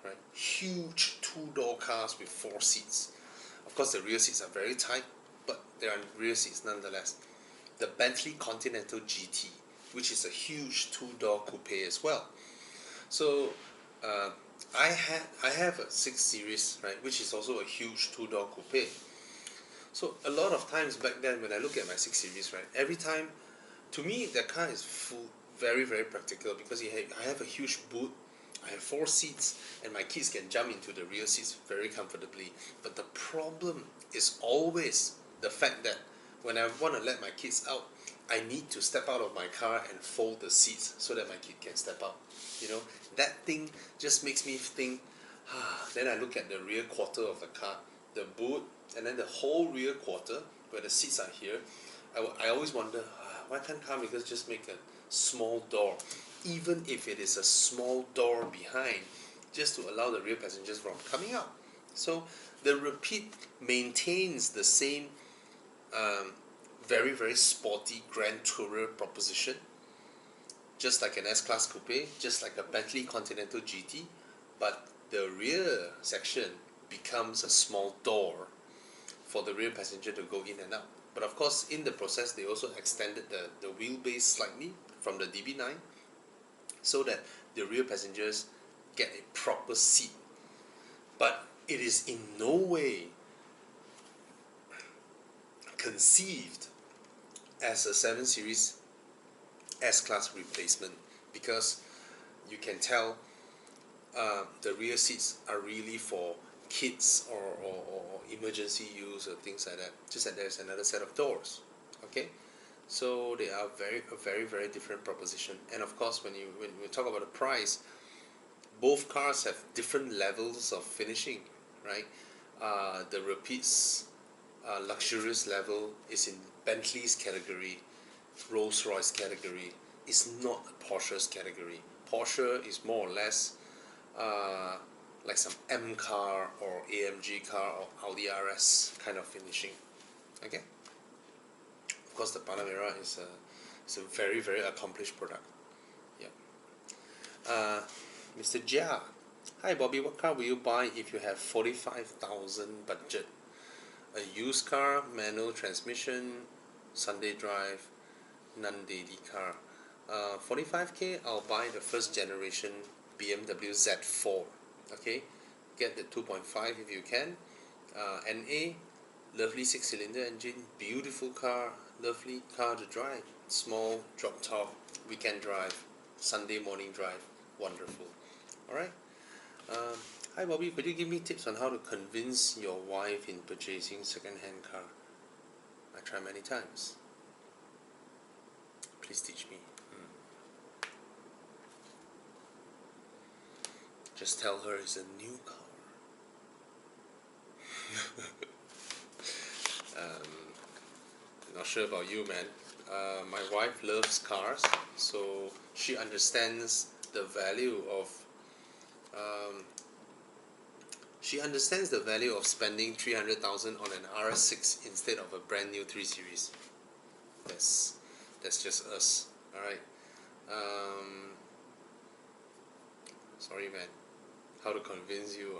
right? Huge two-door cars with 4 seats. Of course, the rear seats are very tight, but there are rear seats nonetheless. The Bentley Continental GT, which is a huge two-door coupe as well. So I have a 6 Series, right, which is also a huge two-door coupe. So a lot of times back then, when I look at my 6 Series, right, every time, to me, the car is very, very practical because I have a huge boot. I have 4 seats and my kids can jump into the rear seats very comfortably. But the problem is always the fact that when I want to let my kids out, I need to step out of my car and fold the seats so that my kid can step out. You know, that thing just makes me think, then I look at the rear quarter of the car, the boot, and then the whole rear quarter where the seats are here. I always wonder, why can't car makers just make a small door, even if it is a small door behind, just to allow the rear passengers from coming out. So the Rapide maintains the same very, very sporty Grand Tourer proposition, just like an S-Class Coupe, just like a Bentley Continental GT, but the rear section becomes a small door for the rear passenger to go in and out. But of course, in the process, they also extended the wheelbase slightly from the DB9 so that the rear passengers get a proper seat. But it is in no way conceived as a 7 Series S-Class replacement, because you can tell the rear seats are really for kids or emergency use or things like that, just that there's another set of doors. Okay, so they are very, very different proposition. And of course, when we talk about the price, both cars have different levels of finishing, right? The Rapide's luxurious level is in Bentley's category, Rolls-Royce category. It's not Porsche's category. Porsche is more or less like some M car or AMG car or Audi RS kind of finishing. Okay. Of course, the Panamera is a very, very accomplished product. Yeah. Mr. Jia, hi Bobby, what car will you buy if you have 45,000 budget? A used car, manual transmission, Sunday drive, non-daily car. 45k, I'll buy the first generation BMW Z4. Okay, get the 2.5 if you can. NA, lovely 6-cylinder engine, beautiful car, lovely car to drive. Small, drop top, weekend drive, Sunday morning drive, wonderful. Alright. Hi Bobby, could you give me tips on how to convince your wife in purchasing second-hand car? I try many times. Please teach me. Just tell her it's a new car. Not sure about you, man. My wife loves cars, so she understands the value of spending 300,000 on an R6 instead of a brand new 3 Series. That's just us. All right. Sorry, man. How to convince you?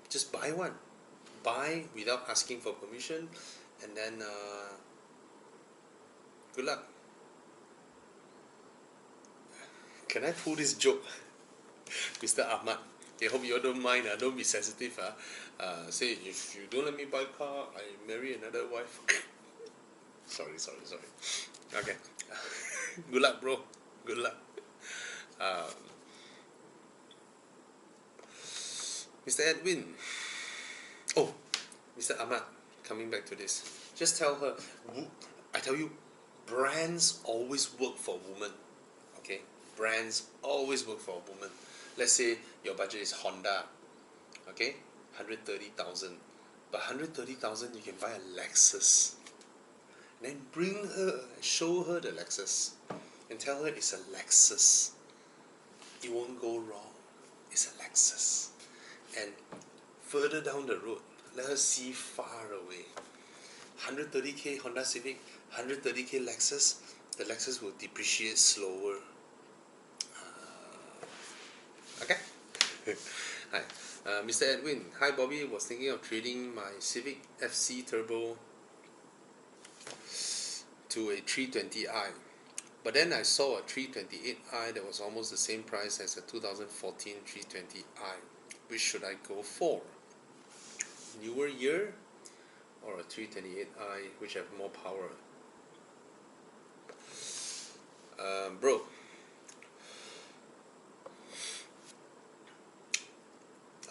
Just buy one. Buy without asking for permission, and then good luck. Can I pull this joke, Mr. Ahmad? I hope you all don't mind. Don't be sensitive. Say if you don't let me buy a car, I marry another wife. Sorry. Okay. Good luck, bro. Good luck. Mr. Edwin. Oh, Mr. Ahmad. Coming back to this. Just tell her. I tell you, brands always work for women. Okay, brands always work for a woman. Let's say your budget is Honda, okay, 130,000, but 130,000 you can buy a Lexus. And then bring her, show her the Lexus, and tell her it's a Lexus. It won't go wrong. It's a Lexus. And further down the road, let her see far away. 130k Honda Civic, 130k Lexus. The Lexus will depreciate slower. Okay. Hi, Mr. Edwin. Hi, Bobby. Was thinking of trading my Civic FC Turbo to a 320i, but then I saw a 328i that was almost the same price as a 2014 320i. Which should I go for? Newer year or a 328i, which have more power? Bro.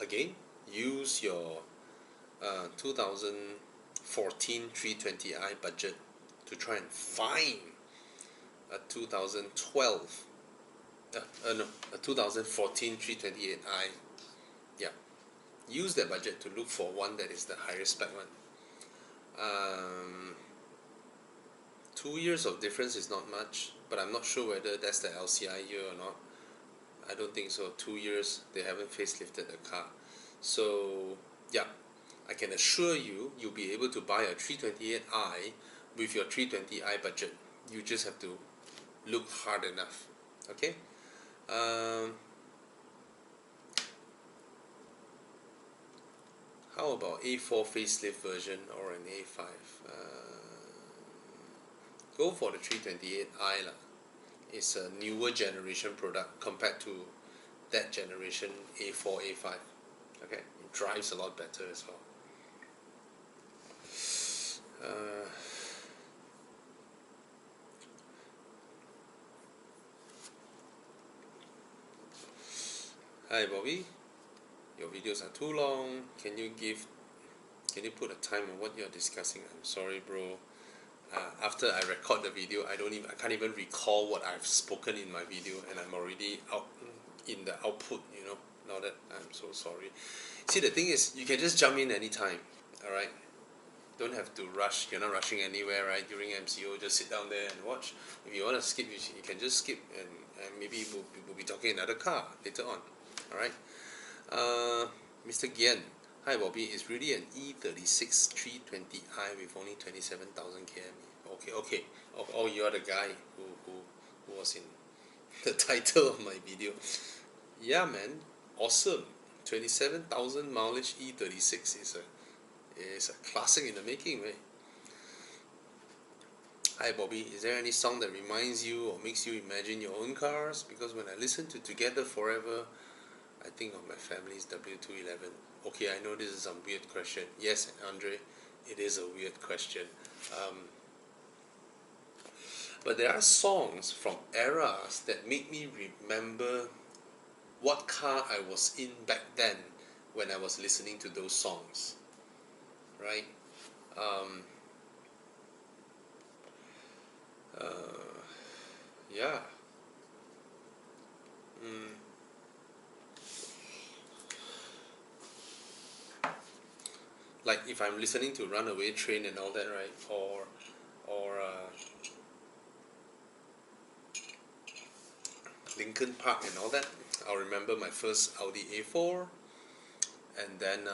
Again, use your 2014 320i budget to try and find a 2012 a 2014 328i. Yeah, use that budget to look for one that is the higher spec one. 2 years of difference is not much, but I'm not sure whether that's the LCI year or not. I don't think so. 2 years, they haven't facelifted the car. So, yeah, I can assure you, you'll be able to buy a 328i with your 320i budget. You just have to look hard enough. Okay? How about A4 facelift version or an A5? Go for the 328i lah. It's a newer generation product compared to that generation A4, A5. Okay, it drives a lot better as well. Hi Bobby, your videos are too long. Can you put a time on what you're discussing? I'm sorry, bro. After I record the video, I can't even recall what I've spoken in my video, and I'm already out in the output. Now that I'm so sorry. See, the thing is, you can just jump in anytime. All right. Don't have to rush. You're not rushing anywhere, right? During MCO, just sit down there and watch. If you want to skip, you can just skip, and maybe we'll be talking another car later on. All right. Mr. Gian. Hi Bobby, it's really an E36 320i with only 27,000 km. Okay. Oh, you're the guy who was in the title of my video. Yeah, man, awesome. 27,000 mileage E36 is a classic in the making, man. Hi Bobby, is there any song that reminds you or makes you imagine your own cars? Because when I listen to Together Forever, I think of my family's W211. Okay, I know this is some weird question. Yes, Andre, it is a weird question. But there are songs from eras that make me remember what car I was in back then when I was listening to those songs. Right? Yeah. like if I'm listening to Runaway Train and all that, right, or Linkin Park and all that, I'll remember my first Audi A4, and then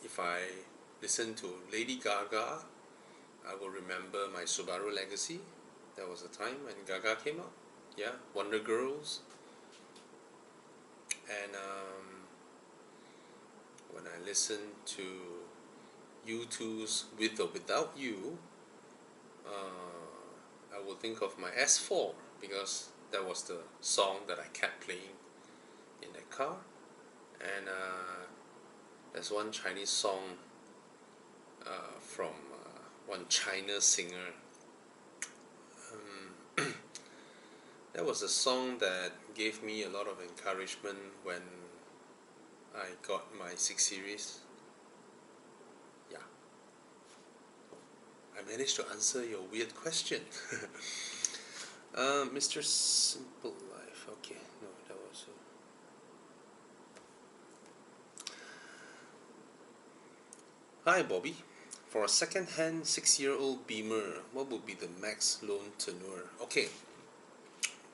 if I listen to Lady Gaga, I will remember my Subaru Legacy. That was the time when Gaga came out. Yeah, Wonder Girls. And when I listen to U2's With or Without You, I will think of my S4 because that was the song that I kept playing in the car. And there's one Chinese song from one China singer. That was a song that gave me a lot of encouragement when I got my 6 Series. Yeah. I managed to answer your weird question. Mr. Simple Life. Okay, no, that was Hi Bobby. For a second-hand 6-year-old Beamer, what would be the max loan tenure? Okay,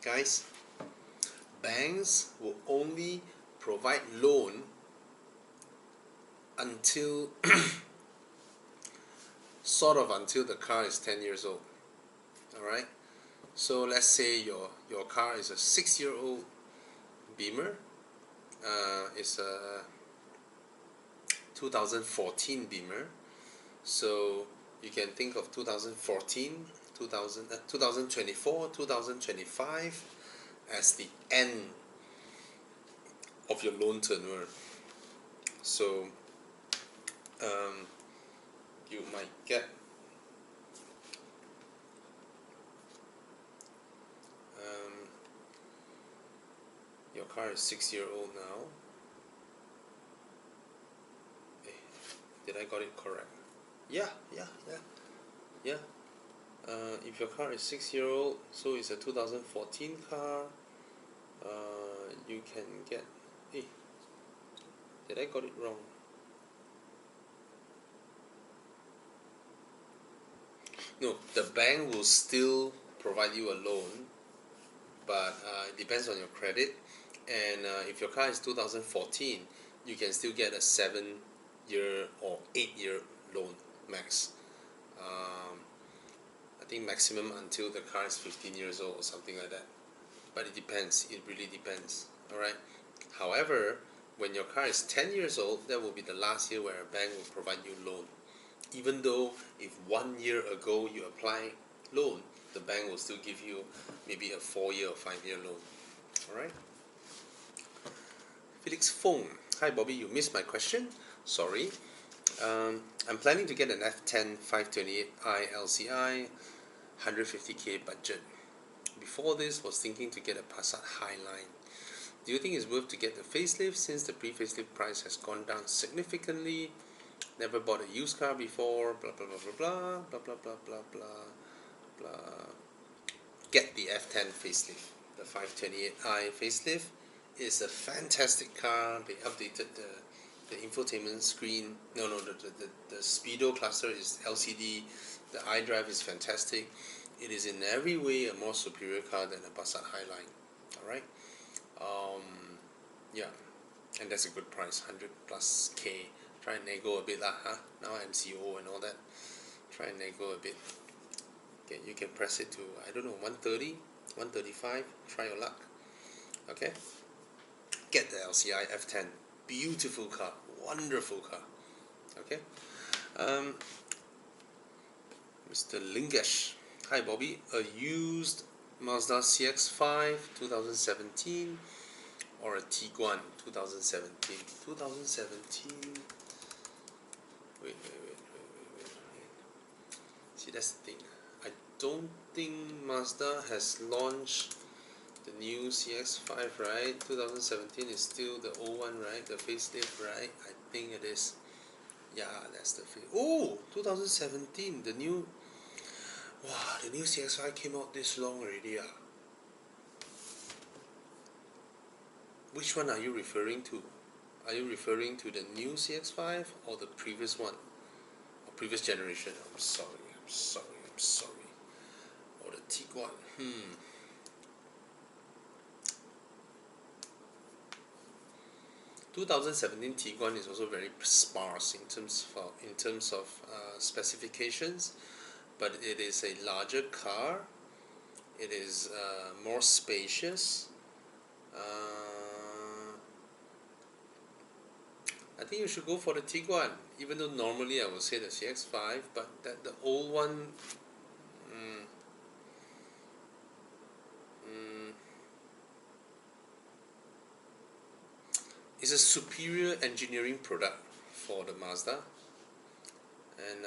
guys, banks will only provide loan until sort of until the car is 10 years old. Alright, so let's say your car is a 6-year-old Beamer. It's a 2014 Beamer, so you can think of 2014, 2024, 2025 as the end of your loan tenure. So you might get your car is 6-year-old now. Did I got it correct? Yeah. If your car is 6-year-old, so it's a 2014 car, you can get. Hey, did I got it wrong? No, the bank will still provide you a loan, but it depends on your credit. And if your car is 2014, you can still get a 7-year or 8-year loan max. I think maximum until the car is 15 years old or something like that. But it depends. It really depends. Alright. However, when your car is 10 years old, that will be the last year where a bank will provide you loan. Even though if 1 year ago you apply loan, the bank will still give you maybe a 4-year or 5-year loan. Alright. Felix Fong. Hi Bobby, you missed my question. Sorry. I'm planning to get an F10 528i LCI 150k budget. Before this, was thinking to get a Passat Highline. Do you think it's worth to get the facelift since the pre-facelift price has gone down significantly? Never bought a used car before. Blah blah blah blah blah blah blah blah blah blah. Get the F10 facelift. The 528i facelift is a fantastic car. They updated the infotainment screen. The speedo cluster is LCD. The iDrive is fantastic. It is in every way a more superior car than a Passat Highline. Alright? Yeah. And that's a good price, 100 plus K. Try and nego a bit lah, huh? Now MCO and all that. Try and nego a bit. Okay, you can press it to, I don't know, 130, 135. Try your luck. Okay? Get the LCI F10. Beautiful car. Wonderful car. Okay? Mr. Lingesh. Hi Bobby. A used Mazda CX-5 2017 or a Tiguan 2017. 2017. Wait. See, that's the thing. I don't think Mazda has launched the new CX-5, right? 2017 is still the old one, right? The facelift, right? I think it is. Yeah, that's the facelift. Oh, 2017, the new. Wow, the new CX-5 came out this long already. Which one are you referring to? Are you referring to the new CX-5 or the previous one? Or previous generation? I'm sorry. Or the Tiguan? 2017 Tiguan is also very sparse in terms of specifications, but it is a larger car. It is more spacious. I think you should go for the Tiguan, even though normally I would say the CX-5, but the old one, is a superior engineering product for the Mazda, and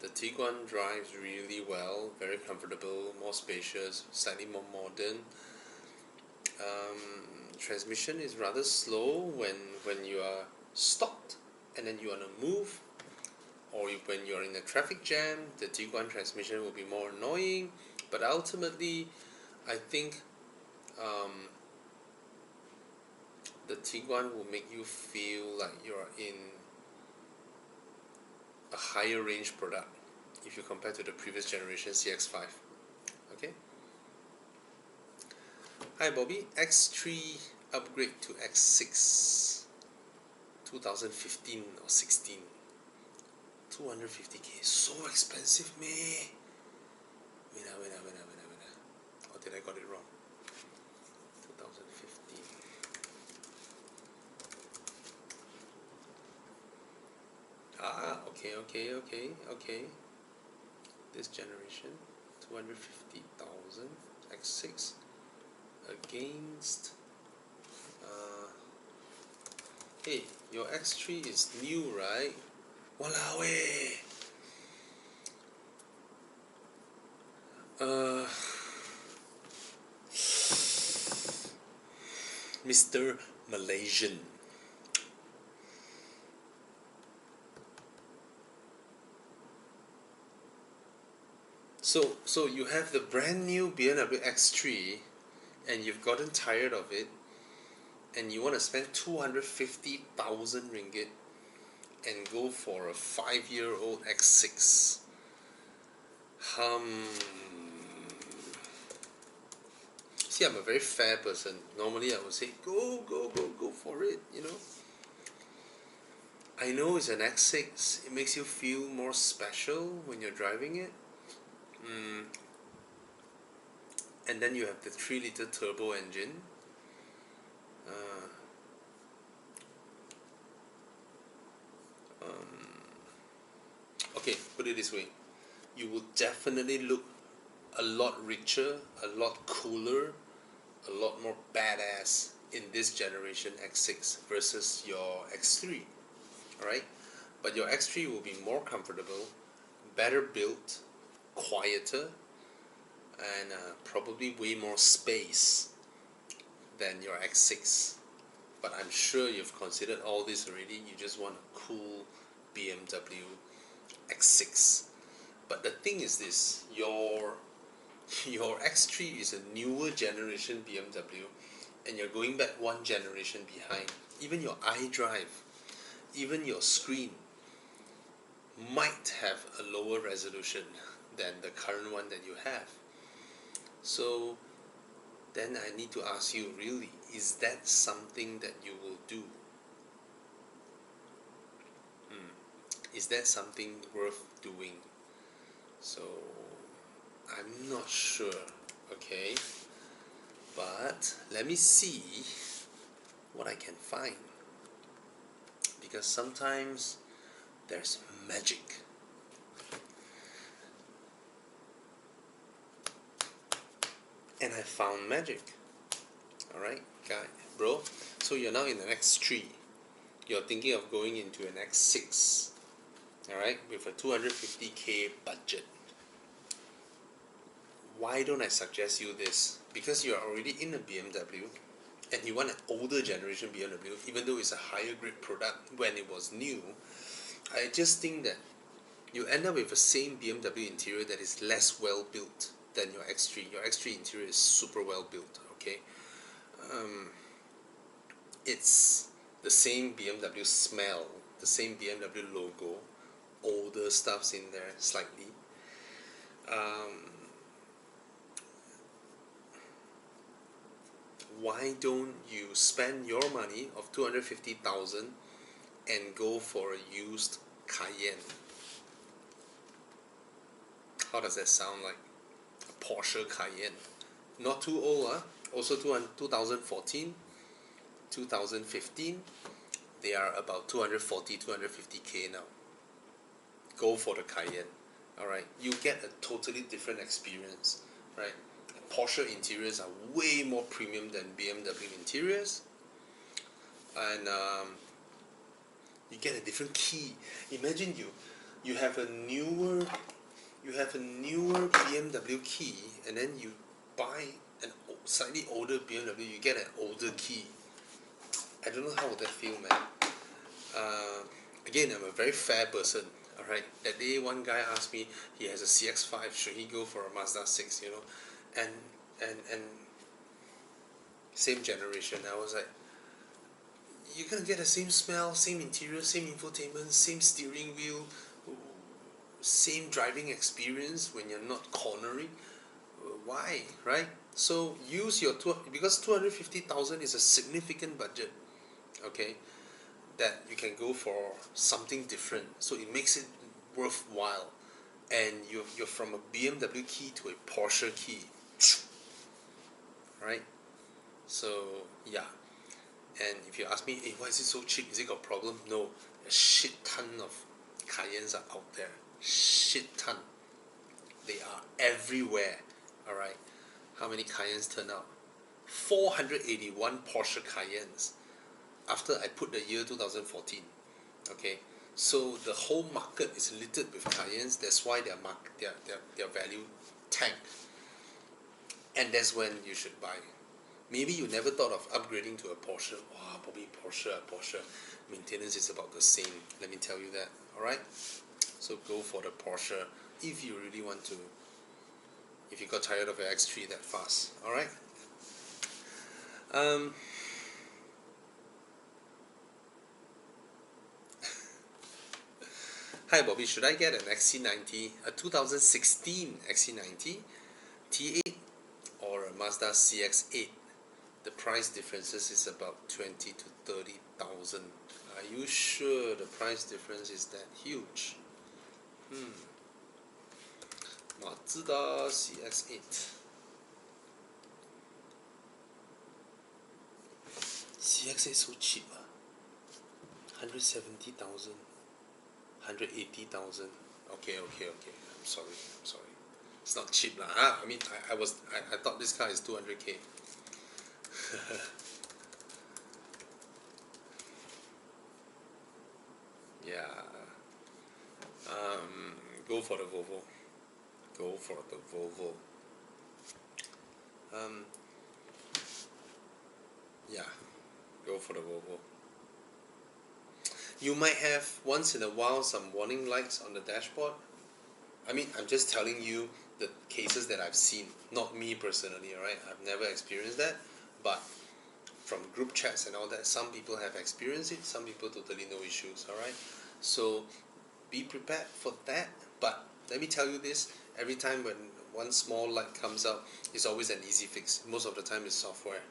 the Tiguan drives really well, very comfortable, more spacious, slightly more modern. Transmission is rather slow when you are stopped and then you want to move, or when you're in a traffic jam. The Tiguan transmission will be more annoying, but ultimately I think the Tiguan will make you feel like you're in a higher range product if you compare to the previous generation CX-5. Okay. Hi Bobby, X3 upgrade to X6 2015 or 16, 250k, so expensive, meh? Wait. Or did I got it wrong? 2015. Okay. This generation, 250,000 X6 against. Hey, your X3 is new, right? Walao eh. Mr. Malaysian. So you have the brand new BMW X3 and you've gotten tired of it and you want to spend 250,000 ringgit and go for a 5-year-old X6. See, I'm a very fair person. Normally I would say go for it, you know. I know it's an X6, it makes you feel more special when you're driving it. And then you have the 3-liter turbo engine. Okay, put it this way. You will definitely look a lot richer, a lot cooler, a lot more badass in this generation X6 versus your X3. Alright? But your X3 will be more comfortable, better built, quieter, and probably way more space than your X6. But I'm sure you've considered all this already. You just want a cool BMW X6. But the thing is this, your X3 is a newer generation BMW, and you're going back one generation behind. Even your iDrive, even your screen might have a lower resolution than the current one that you have. So then I need to ask you, really, is that something that you will do? Is that something worth doing? So I'm not sure, okay? But let me see what I can find, because sometimes there's magic. And I found magic. Alright, guy, bro. So you're now in an X3. You're thinking of going into an X6. Alright, with a 250k budget. Why don't I suggest you this? Because you're already in a BMW and you want an older generation BMW, even though it's a higher grade product when it was new. I just think that you end up with the same BMW interior that is less well built than your X3. Your X3 interior is super well built, okay? It's the same BMW smell, the same BMW logo, older stuff's in there slightly. Why don't you spend your money of 250,000 and go for a used Cayenne? How does that sound like? A Porsche Cayenne. Not too old, also 2014, 2015. They are about 240, 250k now. Go for the Cayenne. Alright, you get a totally different experience, right? Porsche interiors are way more premium than BMW interiors, and you get a different key. Imagine you have a newer BMW key, and then you buy an slightly older BMW, you get an older key. I don't know how would that feel, man. Again, I'm a very fair person. Alright, that day one guy asked me, he has a CX-5, should he go for a Mazda 6, you know? And same generation. I was like, you're gonna get the same smell, same interior, same infotainment, same steering wheel, same driving experience when you're not cornering. Why, right? So use your because 250,000 is a significant budget, okay? That you can go for something different, so it makes it worthwhile. And you're from a BMW key to a Porsche key, right? So yeah. And if you ask me, hey, why is it so cheap? Is it got a problem? No, a shit ton of Cayennes are out there. Shit ton. They are everywhere. Alright. How many Cayennes turn out? 481 Porsche Cayennes after I put the year 2014. Okay. So the whole market is littered with Cayennes. That's why their value tanked. And that's when you should buy. Maybe you never thought of upgrading to a Porsche. Wow, probably Porsche. Maintenance is about the same. Let me tell you that. Alright? So go for the Porsche if you really want to. If you got tired of your X3 that fast. Alright? Hi Bobby, should I get an XC90, a 2016 XC90, T8 or a Mazda CX-8? The price differences is about 20 to 30,000. Are you sure the price difference is that huge? Mazda CX-8. CX-8 so cheap, 170,000, 180,000. Okay. I'm sorry. It's not cheap lah. I mean, I thought this car is 200k. Yeah. Go for the Volvo. Yeah. Go for the Volvo. You might have once in a while some warning lights on the dashboard. I mean, I'm just telling you the cases that I've seen, not me personally, alright? I've never experienced that, but from group chats and all that, some people have experienced it, some people totally no issues, alright? So be prepared for that, but let me tell you this, every time when one small light comes out, it's always an easy fix. Most of the time it's software,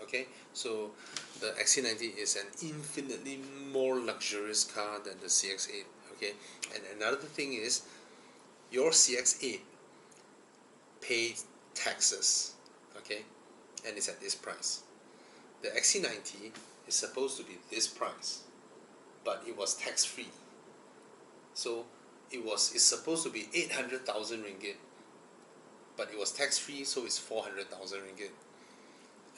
okay? So the XC90 is an infinitely more luxurious car than the CX-8, okay? And another thing is, your CX-8 pays taxes, okay? And it's at this price. The XC90 is supposed to be this price, but it was tax-free. So it's supposed to be 800,000 ringgit, but it was tax-free, so it's 400,000 ringgit.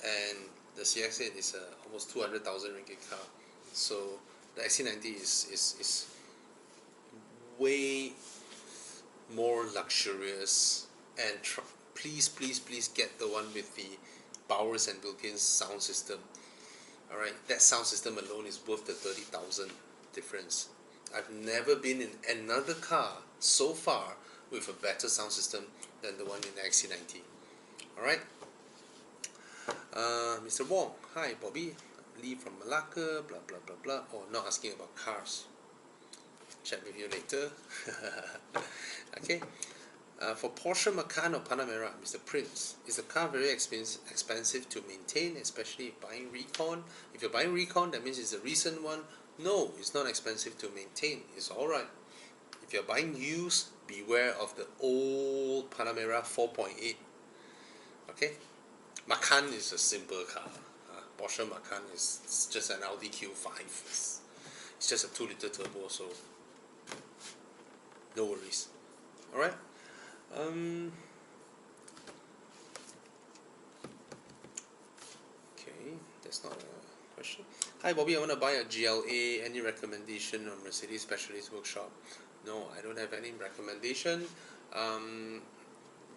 And the CX-8 is a almost 200,000 ringgit car. So the XC90 is way more luxurious, and please get the one with the Bowers & Wilkins sound system. Alright, that sound system alone is worth the 30,000 difference. I've never been in another car so far with a better sound system than the one in the XC90. Alright, Mr. Wong, hi Bobby, Lee from Malacca, blah blah blah blah, or not asking about cars. Chat with you later. Okay. For Porsche Macan or Panamera, Mr. Prince, is the car very expensive to maintain, especially if buying recon? If you're buying recon, that means it's a recent one. No, it's not expensive to maintain. It's alright. If you're buying used, beware of the old Panamera 4.8. Okay? Macan is a simple car. Porsche Macan is just an Audi Q5. It's just a 2-liter turbo, so no worries. Alright? Okay, that's not a question. Hi Bobby, I want to buy a GLA. Any recommendation on Mercedes Specialist Workshop? No, I don't have any recommendation.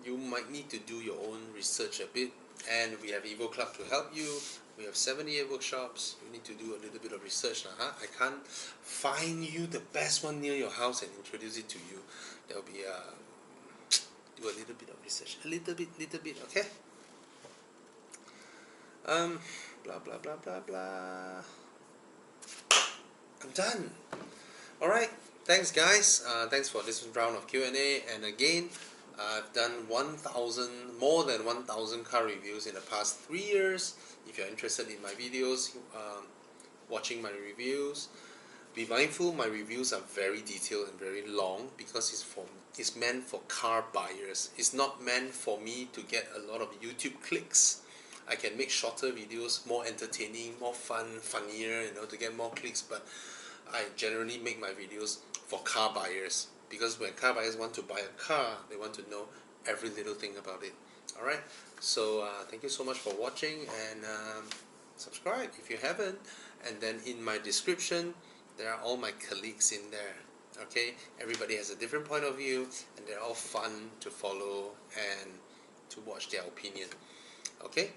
You might need to do your own research a bit, and we have Evo Club to help you. We have 78 workshops. You need to do a little bit of research. I can't find you the best one near your house and introduce it to you. There will be do a little bit of research, a little bit, okay? Blah blah blah blah blah. I'm done. All right. Thanks, guys. Thanks for this round of Q&A. And again, I've done more than 1,000 car reviews in the past 3 years. If you're interested in my videos, watching my reviews, be mindful my reviews are very detailed and very long because it's meant for car buyers. It's not meant for me to get a lot of YouTube clicks. I can make shorter videos, more entertaining, more funnier, to get more clicks, but I generally make my videos for car buyers, because when car buyers want to buy a car, they want to know every little thing about it. Alright, so thank you so much for watching, and subscribe if you haven't, and then in my description there are all my colleagues in there. Okay, everybody has a different point of view, and they're all fun to follow and to watch their opinion. Okay,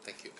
thank you.